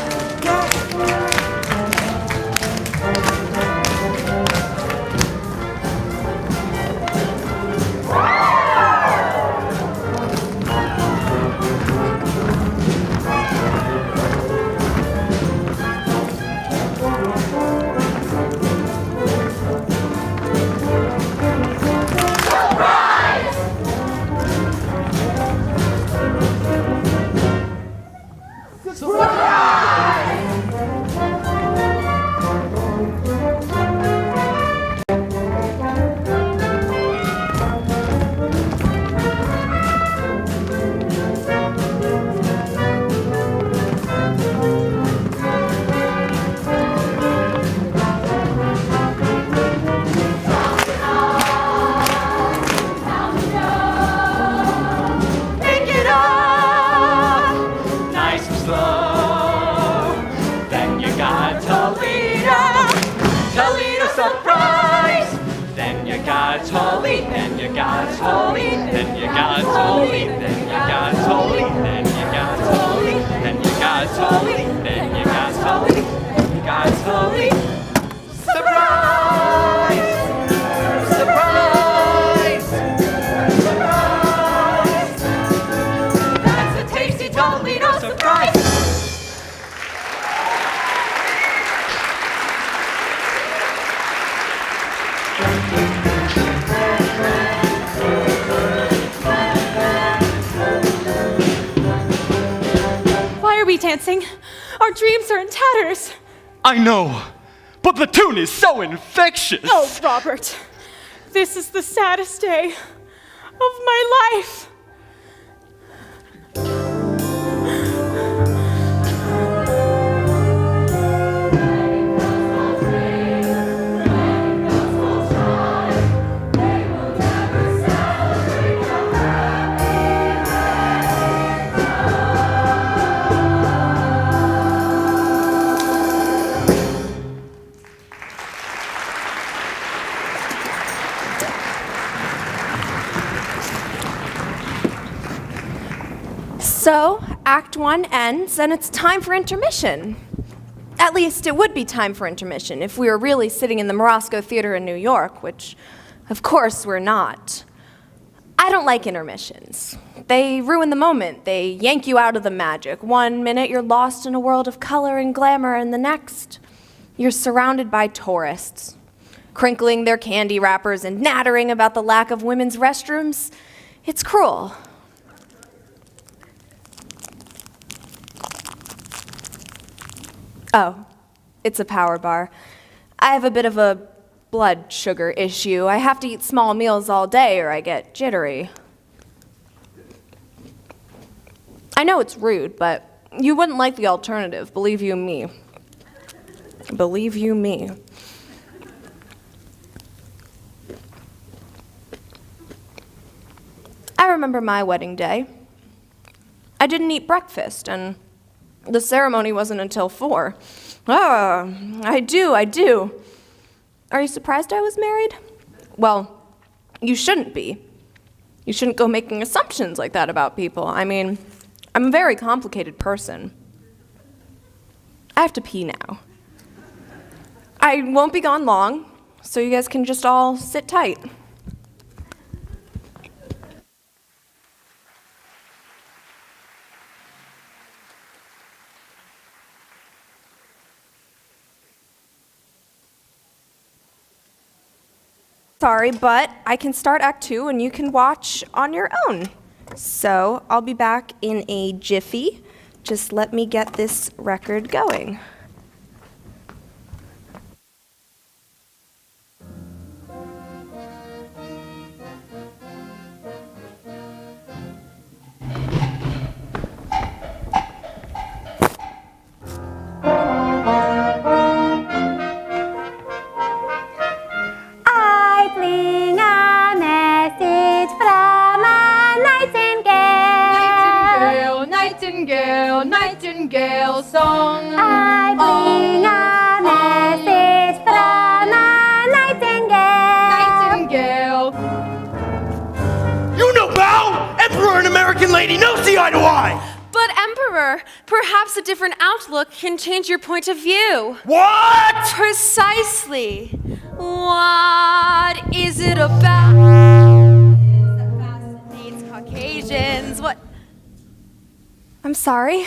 totally, then you got totally, then you got totally, then you got totally, then you got totally, then you got totally, then you got totally. Surprise! Surprise! Surprise! That's a tasty Toledo surprise! Why are we dancing? Our dreams are in tatters. I know, but the tune is so infectious. Oh, Robert, this is the saddest day of my life. So, Act 1 ends, and it's time for intermission. At least, it would be time for intermission if we were really sitting in the Morosco Theater in New York, which, of course, we're not. I don't like intermissions. They ruin the moment. They yank you out of the magic. 1 minute, you're lost in a world of color and glamour, and the next, you're surrounded by tourists, crinkling their candy wrappers and nattering about the lack of women's restrooms. It's cruel. Oh, it's a power bar. I have a bit of a blood sugar issue. I have to eat small meals all day or I get jittery. I know it's rude, but you wouldn't like the alternative, believe you me. Believe you me. I remember my wedding day. I didn't eat breakfast, and the ceremony wasn't until 4. Ah, I do. Are you surprised I was married? Well, you shouldn't be. You shouldn't go making assumptions like that about people. I mean, I'm a very complicated person. I have to pee now. I won't be gone long, so you guys can just all sit tight. Sorry, but I can start Act 2 and you can watch on your own. So I'll be back in a jiffy. Just let me get this record going. Nightingale song. I bring a message from a nightingale. Nightingale. You know Bow! Emperor and American lady, no see eye to eye! But Emperor, perhaps a different outlook can change your point of view. What? Precisely. What is it about that fascinates Caucasians? What? I'm sorry.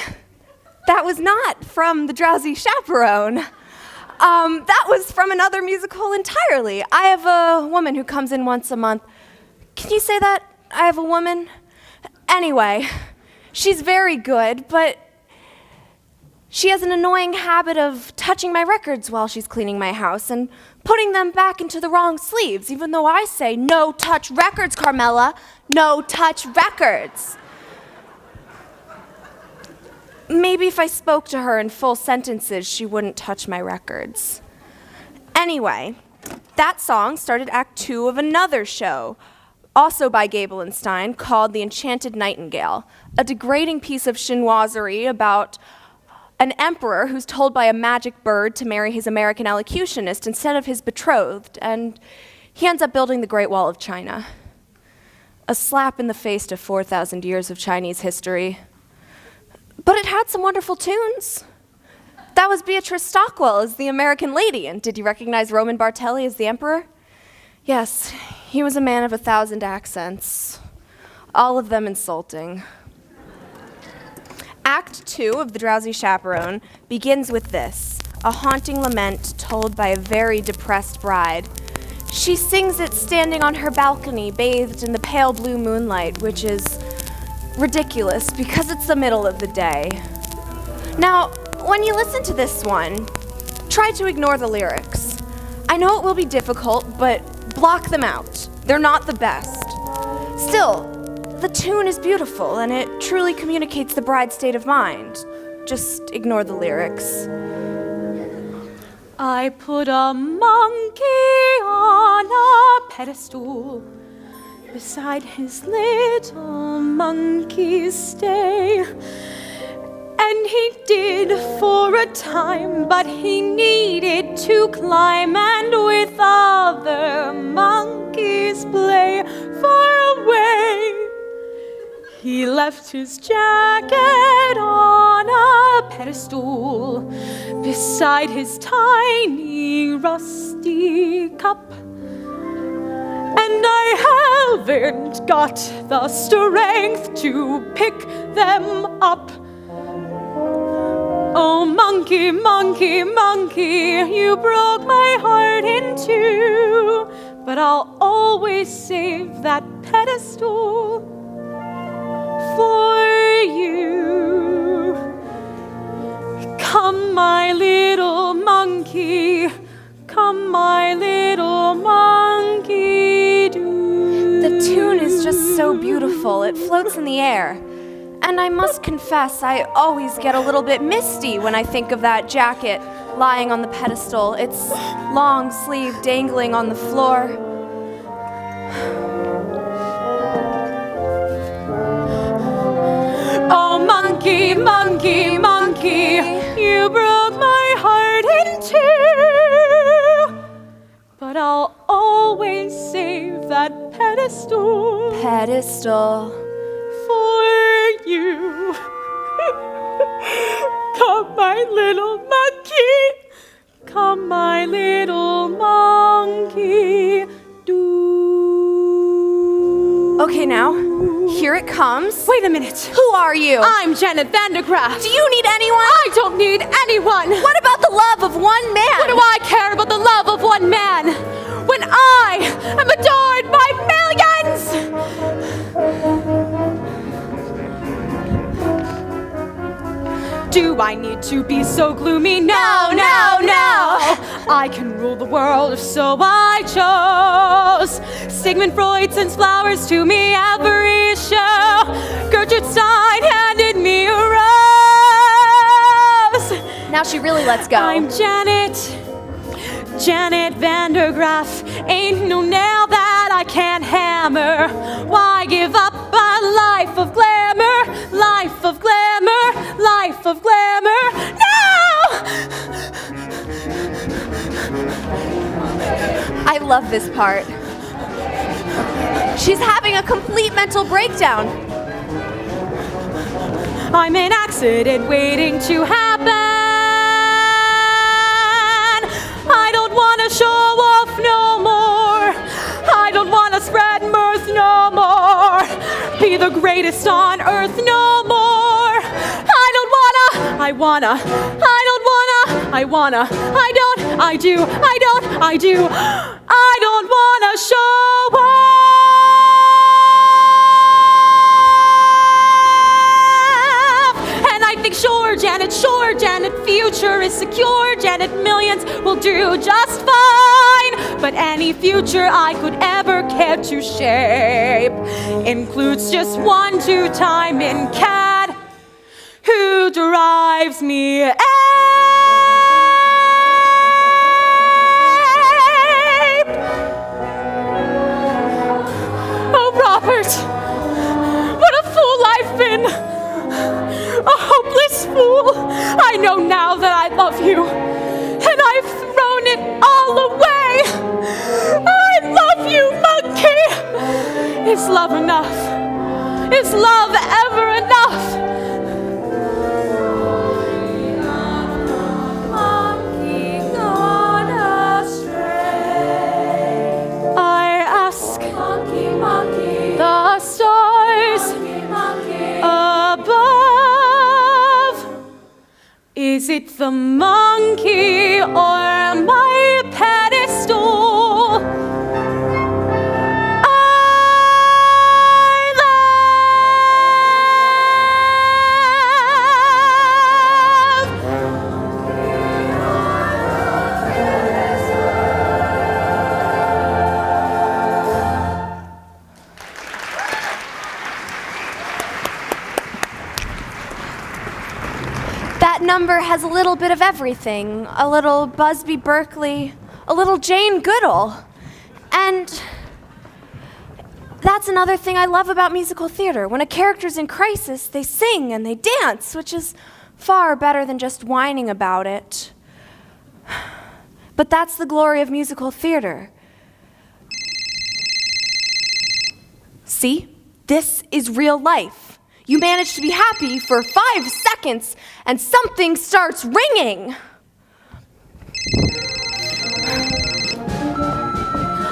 That was not from the Drowsy Chaperone. That was from another musical entirely. I have a woman who comes in once a month. Can you say that? I have a woman? Anyway, she's very good, but she has an annoying habit of touching my records while she's cleaning my house and putting them back into the wrong sleeves, even though I say, no touch records, Carmela, no touch records. Maybe if I spoke to her in full sentences, she wouldn't touch my records. Anyway, that song started Act 2 of another show, also by Gable and Stein, called The Enchanted Nightingale, a degrading piece of chinoiserie about an emperor who's told by a magic bird to marry his American elocutionist instead of his betrothed, and he ends up building the Great Wall of China. A slap in the face to 4,000 years of Chinese history. But it had some wonderful tunes. That was Beatrice Stockwell as the American lady, and did you recognize Roman Bartelli as the emperor? Yes, he was a man of 1,000 accents, all of them insulting. Act 2 of The Drowsy Chaperone begins with this, a haunting lament told by a very depressed bride. She sings it standing on her balcony, bathed in the pale blue moonlight, which is ridiculous because it's the middle of the day. Now, when you listen to this one, try to ignore the lyrics. I know it will be difficult, but block them out. They're not the best. Still, the tune is beautiful and it truly communicates the bride's state of mind. Just ignore the lyrics. I put a monkey on a pedestal beside his little monkey stay. And he did for a time, but he needed to climb and with other monkeys play far away. He left his jacket on a pedestal beside his tiny rusty cup. And I haven't got the strength to pick them up. Oh, monkey, monkey, monkey, you broke my heart in two. But I'll always save that pedestal for you. Come, my little monkey, come, my little monkey, do. The tune is just so beautiful, it floats in the air. And I must confess, I always get a little bit misty when I think of that jacket lying on the pedestal, its long sleeve dangling on the floor. Oh, monkey, monkey, monkey, you broke my heart in two. But I'll always save that pedestal. Pedestal. For you. Come, my little monkey. Come, my little monkey. Do. Okay, now, here it comes. Wait a minute. Who are you? I'm Janet Vandergraft. Do you need anyone? I don't need anyone. What about the love of one man? What do I care about the love of one man when I am adored by millions? Do I need to be so gloomy? No, no, no. I can rule the world if so I chose. Sigmund Freud sends flowers to me every show. Gertrude Stein handed me a rose. Now she really lets go. I'm Janet Vandergraff. Ain't no nail that I can't hammer. Why give up a life of glamour? Life of glamour, life of glamour. No! I love this part. She's having a complete mental breakdown. I'm an accident waiting to happen. I don't want to show off no more. I don't want to spread mirth no more. Be the greatest on earth no more. I don't wanna, I wanna, I don't wanna, I wanna, I don't, I do, I don't, I do. I don't wanna show off. And I think sure, Janet, future is secure. Janet, millions will do just fine. But any future I could ever care to shape includes just 1-2 time in cat who drives me ape. Oh, Robert, what a fool I've been. A hopeless fool. I know now that I love you, and I've thrown it all away. I love you, monkey. Is love enough? Is love ever enough? Monkey gone astray. I ask Monkey, monkey, the stars monkey. above. Is it the monkey or my pedestal? I That number has a little bit of everything. A little Busby Berkeley, a little Jane Goodall. And that's another thing I love about musical theater. When a character's in crisis, they sing and they dance, which is far better than just whining about it. But that's the glory of musical theater. See? This is real life. You manage to be happy for 5 seconds, and something starts ringing.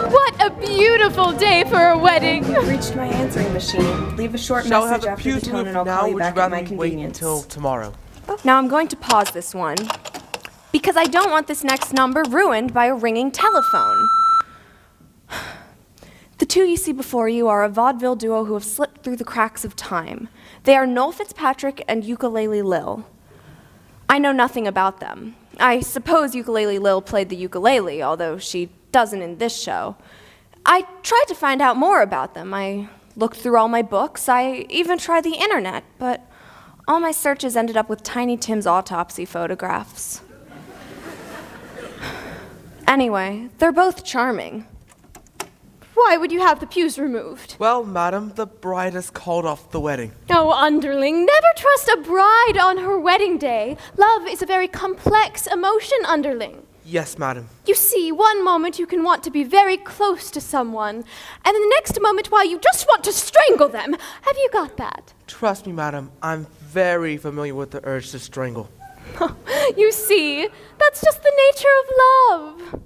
What a beautiful day for a wedding. I've reached my answering machine. Leave a short Shall I message have the after pew the to tone move and I'll now? call you Would you back at rather my wait convenience. until tomorrow? Now I'm going to pause this one, because I don't want this next number ruined by a ringing telephone. The two you see before you are a vaudeville duo who have slipped through the cracks of time. They are Noel Fitzpatrick and Ukulele Lil. I know nothing about them. I suppose Ukulele Lil played the ukulele, although she doesn't in this show. I tried to find out more about them. I looked through all my books. I even tried the internet, but all my searches ended up with Tiny Tim's autopsy photographs. Anyway, they're both charming. Why would you have the pews removed? Well, madam, the bride has called off the wedding. Oh, underling, never trust a bride on her wedding day. Love is a very complex emotion, underling. Yes, madam. You see, one moment you can want to be very close to someone, and then the next moment, why, you just want to strangle them. Have you got that? Trust me, madam, I'm very familiar with the urge to strangle. You see, that's just the nature of love.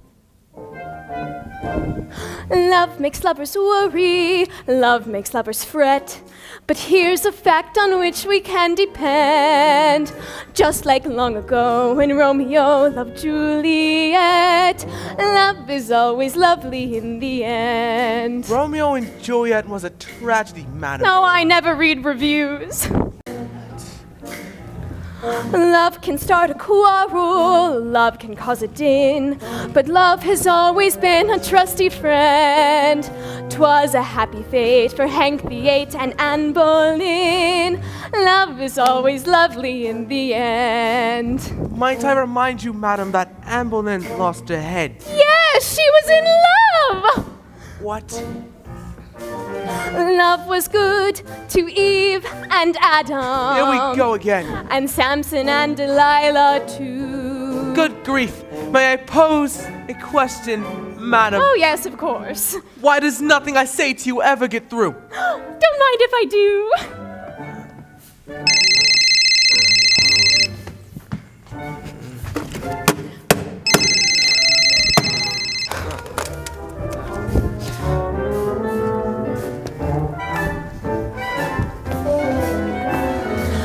Love makes lovers worry, love makes lovers fret. But here's a fact on which we can depend. Just like long ago when Romeo loved Juliet, love is always lovely in the end. Romeo and Juliet was a tragedy, madam. No, I never read reviews. Love can start a quarrel, love can cause a din, but love has always been a trusty friend. 'Twas a happy fate for Hank VIII and Anne Boleyn. Love is always lovely in the end. Might I remind you, madam, that Anne Boleyn lost her head? Yes, she was in love! What? Love was good to Eve and Adam. Here we go again. And Samson and Delilah too. Good grief. May I pose a question, madam? Oh, yes, of course. Why does nothing I say to you ever get through? Don't mind if I do.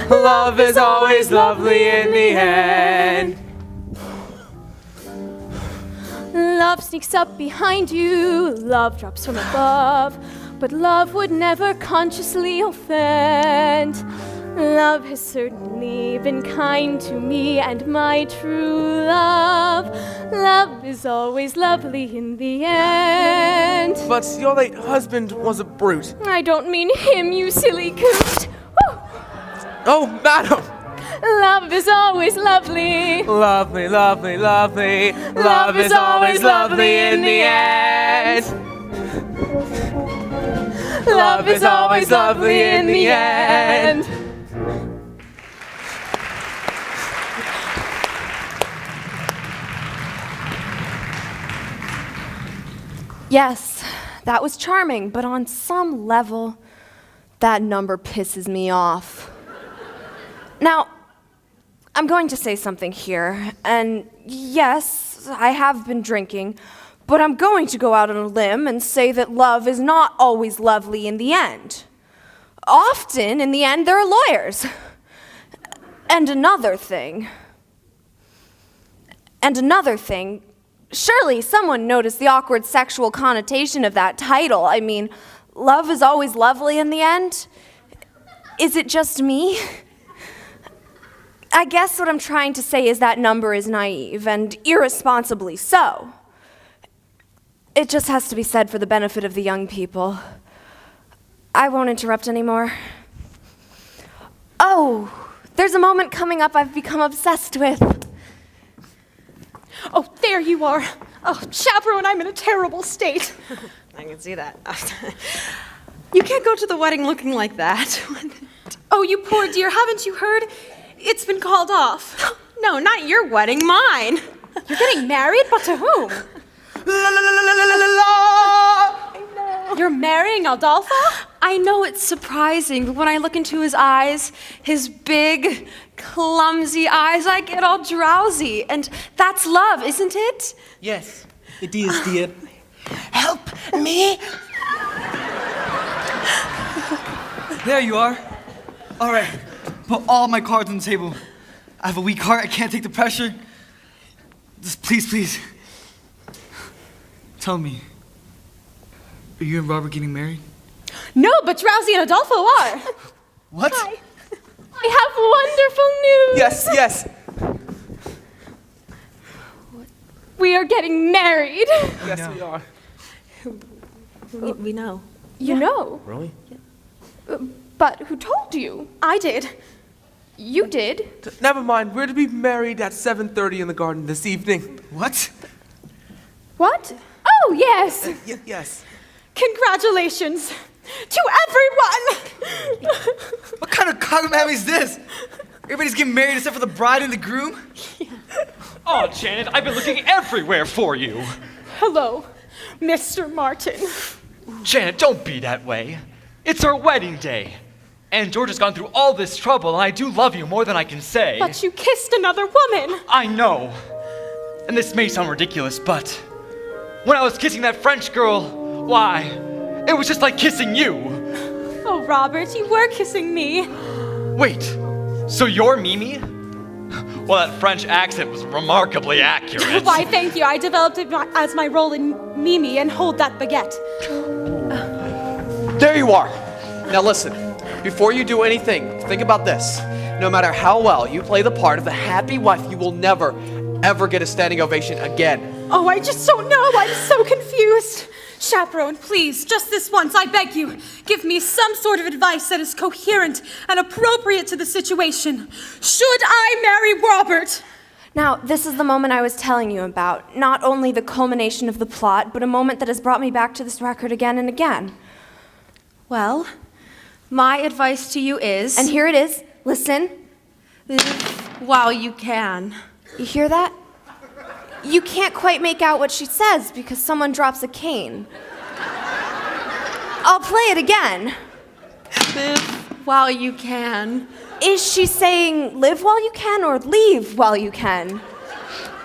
Love is always lovely in the end. Love sneaks up behind you, love drops from above, but love would never consciously offend. Love has certainly been kind to me and my true love. Love is always lovely in the end. But your late husband was a brute. I don't mean him, you silly coot. Woo! Oh, madam! Love is always lovely. Lovely, lovely, lovely. Love is always lovely in the end. Love is always lovely in the end. Yes, that was charming, but on some level, that number pisses me off. Now, I'm going to say something here, and yes, I have been drinking, but I'm going to go out on a limb and say that love is not always lovely in the end. Often, in the end, there are lawyers. And another thing, surely someone noticed the awkward sexual connotation of that title. I mean, love is always lovely in the end? Is it just me? I guess what I'm trying to say is that number is naive, and irresponsibly so. It just has to be said for the benefit of the young people. I won't interrupt anymore. Oh, there's a moment coming up I've become obsessed with. Oh, there you are. Oh, Chaperone, I'm in a terrible state. I can see that. You can't go to the wedding looking like that. Oh, you poor dear, haven't you heard? It's been called off. No, not your wedding, mine. You're getting married, but to whom? You're marrying Adolfo? I know it's surprising, but when I look into his eyes, his big, clumsy eyes, I get all drowsy. And that's love, isn't it? Yes, it is, dear. Help me! There you are. All right, put all my cards on the table. I have a weak heart. I can't take the pressure. Just please. Tell me, are you and Robert getting married? No, but Drowsy and Adolfo are. What? Hi. I have wonderful news. Yes. We are getting married. Yes, we are. We know. You know. Really? But who told you? I did. You did. Never mind. We're to be married at 7:30 in the garden this evening. What? What? Oh, yes. Yes. Congratulations to everyone. What kind of cogmammy is this? Everybody's getting married except for the bride and the groom? Oh, Janet, I've been looking everywhere for you. Hello, Mr. Martin. Janet, don't be that way. It's our wedding day. And George has gone through all this trouble, and I do love you more than I can say. But you kissed another woman. I know. And this may sound ridiculous, but when I was kissing that French girl, why, it was just like kissing you. Oh, Robert, you were kissing me. Wait, so you're Mimi? Well, that French accent was remarkably accurate. Why, thank you. I developed it as my role in Mimi and Hold That Baguette. There you are. Now listen, before you do anything, think about this. No matter how well you play the part of the happy wife, you will never, ever get a standing ovation again. Oh, I just don't know. I'm so confused. Chaperone, please, just this once, I beg you, give me some sort of advice that is coherent and appropriate to the situation. Should I marry Robert? Now, this is the moment I was telling you about. Not only the culmination of the plot, but a moment that has brought me back to this record again and again. Well, my advice to you is... And here it is. Listen. While you can. You hear that? You can't quite make out what she says because someone drops a cane. I'll play it again. Live while you can. Is she saying live while you can or leave while you can?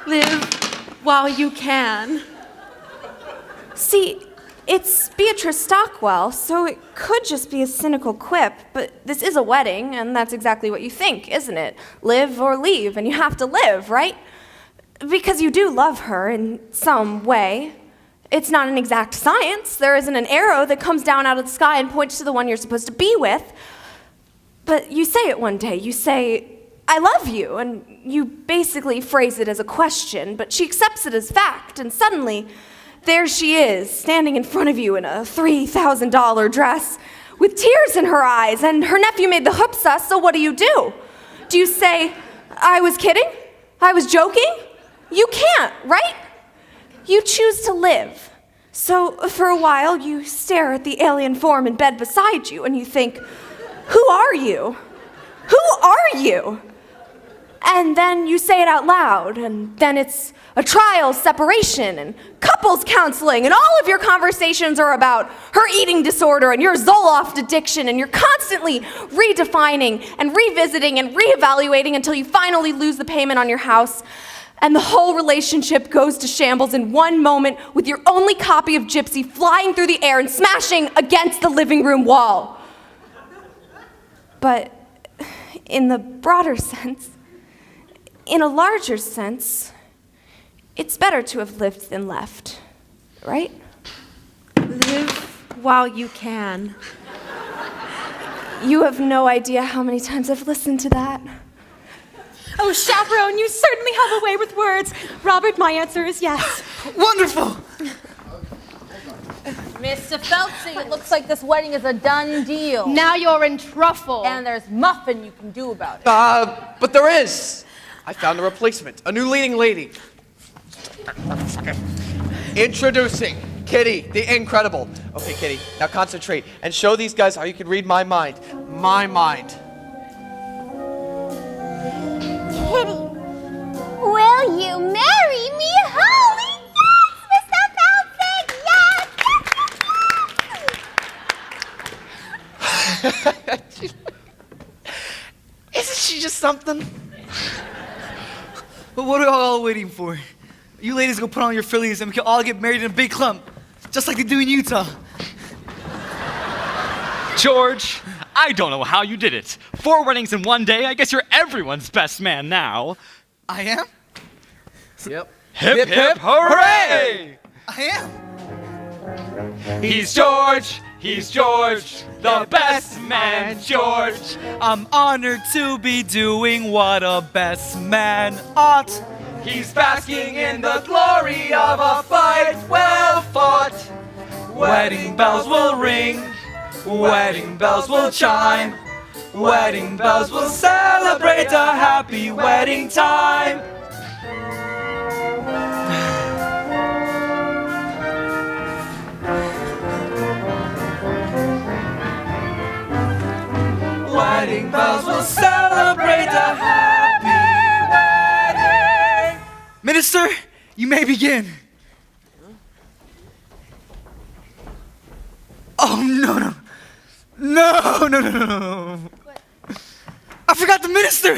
Live while you can. See, it's Beatrice Stockwell, so it could just be a cynical quip, but this is a wedding, and that's exactly what you think, isn't it? Live or leave, and you have to live, right? Because you do love her in some way. It's not an exact science. There isn't an arrow that comes down out of the sky and points to the one you're supposed to be with. But you say it one day. You say, I love you, and you basically phrase it as a question, but she accepts it as fact, and suddenly, there she is, standing in front of you in a $3,000 dress, with tears in her eyes, and her nephew made the huppah, so what do? Do you say, I was kidding? I was joking? You can't, right? You choose to live. So for a while, you stare at the alien form in bed beside you, and you think, who are you? Who are you? And then you say it out loud, and then it's a trial, separation, and couples counseling, and all of your conversations are about her eating disorder and your Zoloft addiction, and you're constantly redefining and revisiting and reevaluating until you finally lose the payment on your house, and the whole relationship goes to shambles in one moment with your only copy of Gypsy flying through the air and smashing against the living room wall. But in the broader sense, in a larger sense, it's better to have lived than left, right? Live while you can. You have no idea how many times I've listened to that. Oh, Chaperone, you certainly have a way with words. Robert, my answer is yes. Wonderful! Mr. Feltsing, it looks like this wedding is a done deal. Now you're in truffle. And there's muffin you can do about it. But there is. I found a replacement, a new leading lady. Introducing Kitty, the Incredible. Okay, Kitty, now concentrate and show these guys how you can read my mind. My mind. Kitty, will you marry me? Holy yes, Mr. Feltsing, yes! Isn't she just something? But what are all waiting for? You ladies go put on your frillies and we can all get married in a big clump, just like they do in Utah. George, I don't know how you did it. 4 weddings in one day. I guess you're everyone's best man now. I am? Yep. Hip, hip, hooray! I am. He's George, the best man, George. I'm honored to be doing what a best man ought. He's basking in the glory of a fight well fought. Wedding bells will ring, wedding bells will chime, wedding bells will celebrate a happy wedding time. Wedding bells will celebrate a happy wedding. Minister, you may begin. Oh, no. I forgot the minister.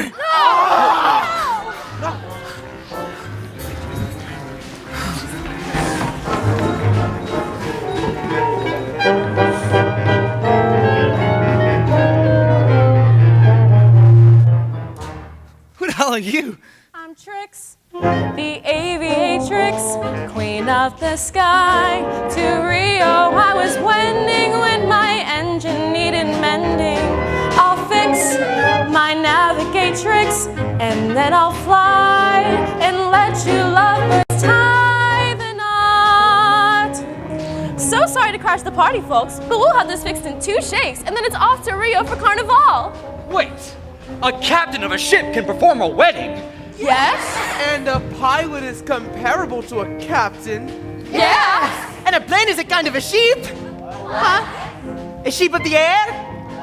Who the hell are you? I'm Trix, the aviatrix, queen of the sky. To Rio I was wending when my engine needed mending. I'll fix my navigatrix and then I'll fly and let you lovers tie the knot. So sorry to crash the party, folks, but we'll have this fixed in 2 shakes and then it's off to Rio for Carnival. Wait, a captain of a ship can perform a wedding? Yes? And a pilot is comparable to a captain. Yes! And a plane is a kind of a sheep. Huh? A sheep of the air.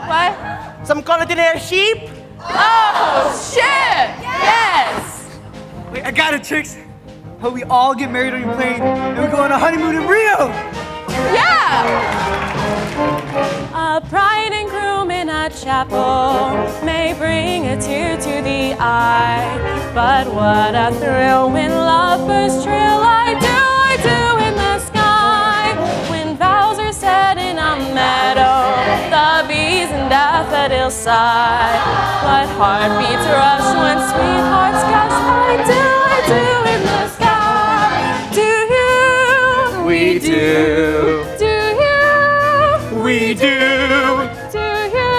What? Some call it an air sheep. Oh, shit! Yes! Wait, I got it, Trix. How we all get married on your plane and we go on a honeymoon in Rio. Yeah! A bride and groom in a chapel may bring a tear to the eye, but what a thrill when lovers trill. I do in the sky. When vows are said in a meadow, the bees and daffodils sigh. What heartbeats rush when sweethearts gush. I do in the sky. Do you? We do. Do you? We do. Do you?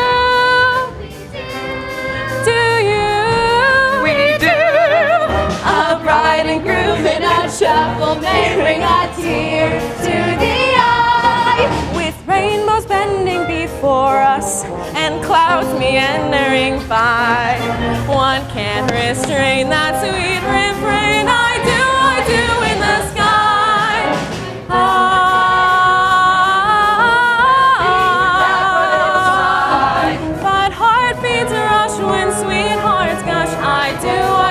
Do you? We do. A bride and groom in a chapel may bring a tear to the eye. With rainbows bending before us and clouds meandering by, one can't restrain that sweet refrain. I do in the sky. But heartbeats rush when sweethearts gush. I do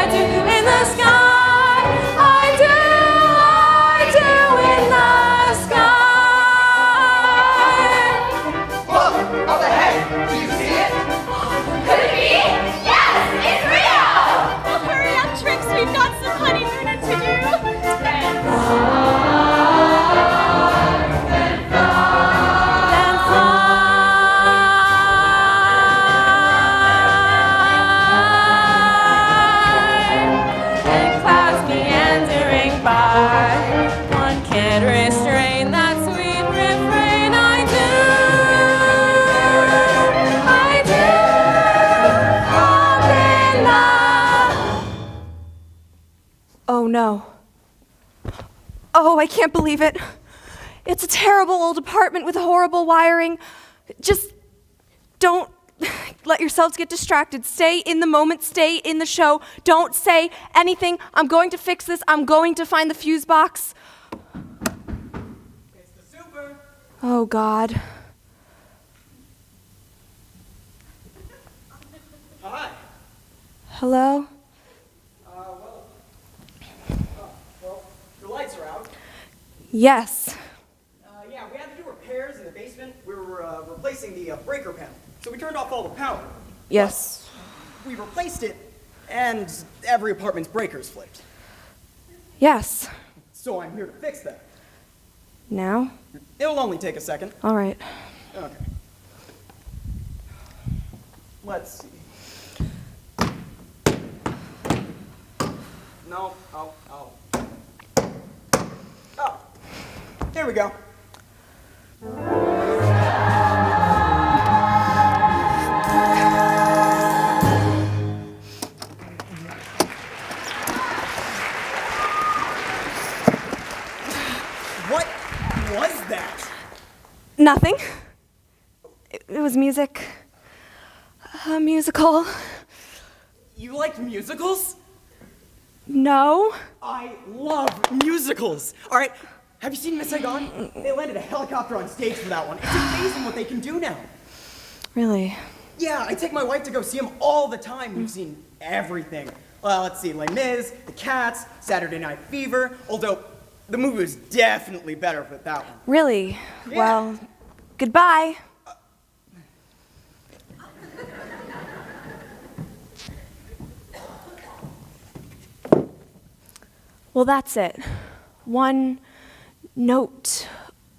Oh no. Oh, I can't believe it. It's a terrible old apartment with horrible wiring. Just don't let yourselves get distracted. Stay in the moment, stay in the show. Don't say anything. I'm going to fix this. I'm going to find the fuse box. It's the super. Oh, God. Hi. Hello? Well, the lights are out. Yes. Yeah, we had to do repairs in the basement. We were replacing the breaker panel. So we turned off all the power. Yes. We replaced it, and every apartment's breakers flipped. Yes. So I'm here to fix that. Now? It'll only take a second. All right. Okay. Let's see. No, oh. Oh, here we go. What was that? Nothing. It was music. A musical. You like musicals? No. I love musicals. All right, have you seen Miss Saigon? They landed a helicopter on stage for that one. It's amazing what they can do now. Really? Yeah, I take my wife to go see them all the time. We've seen everything. Well, let's see, Les Mis, The Cats, Saturday Night Fever, although the movie was definitely better for that one. Really? Yeah. Well, goodbye. Well, that's it. One note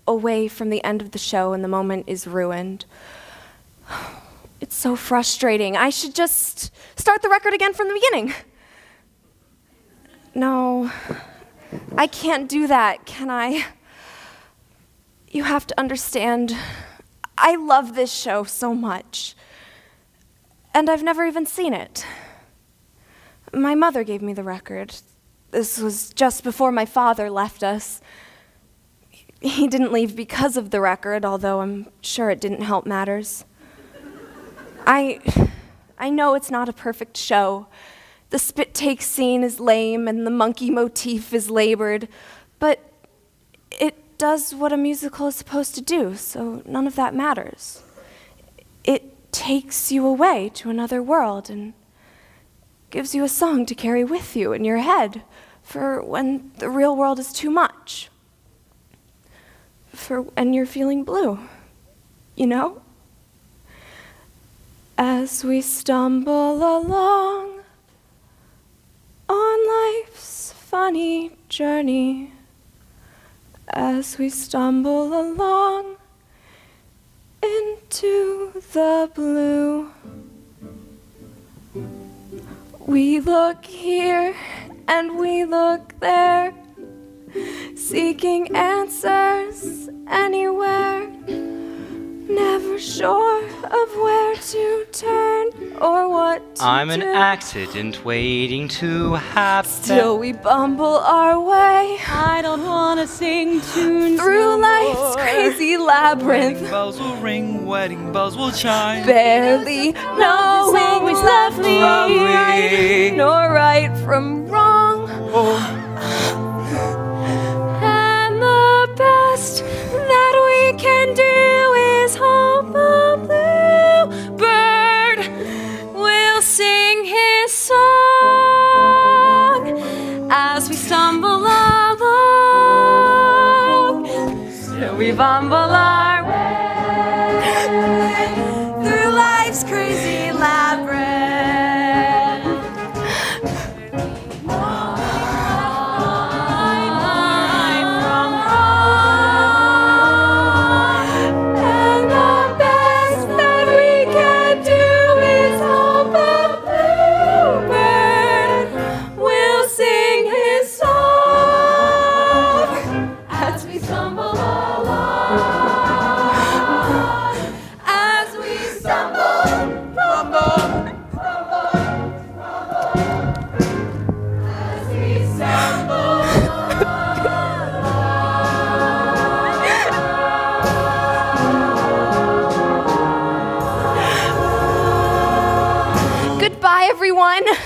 away from the end of the show and the moment is ruined. It's so frustrating. I should just start the record again from the beginning. No, I can't do that, can I? You have to understand, I love this show so much. And I've never even seen it. My mother gave me the record. This was just before my father left us. He didn't leave because of the record, although I'm sure it didn't help matters. I know it's not a perfect show. The spit take scene is lame and the monkey motif is labored, but it does what a musical is supposed to do, so none of that matters. It takes you away to another world and gives you a song to carry with you in your head for when the real world is too much. For when you're feeling blue, you know? As we stumble along on life's funny journey, as we stumble along into the blue, we look here and we look there, seeking answers anywhere, never sure of where to turn or what to I'm an do. accident waiting to happen. Still we bumble our way. I don't want to sing tunes Through no life's more. crazy labyrinth, Wedding bells will ring, wedding bells will chime. barely knowing always left lovely. from right, nor right from wrong. And the best that we can do is hope a bluebird will sing his song as we stumble along. Still we bumble our way through life's crazy labyrinth. And the best that we can do is hope a bluebird will sing his song as we stumble along. everyone.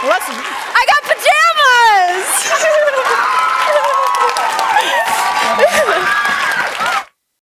Well, that's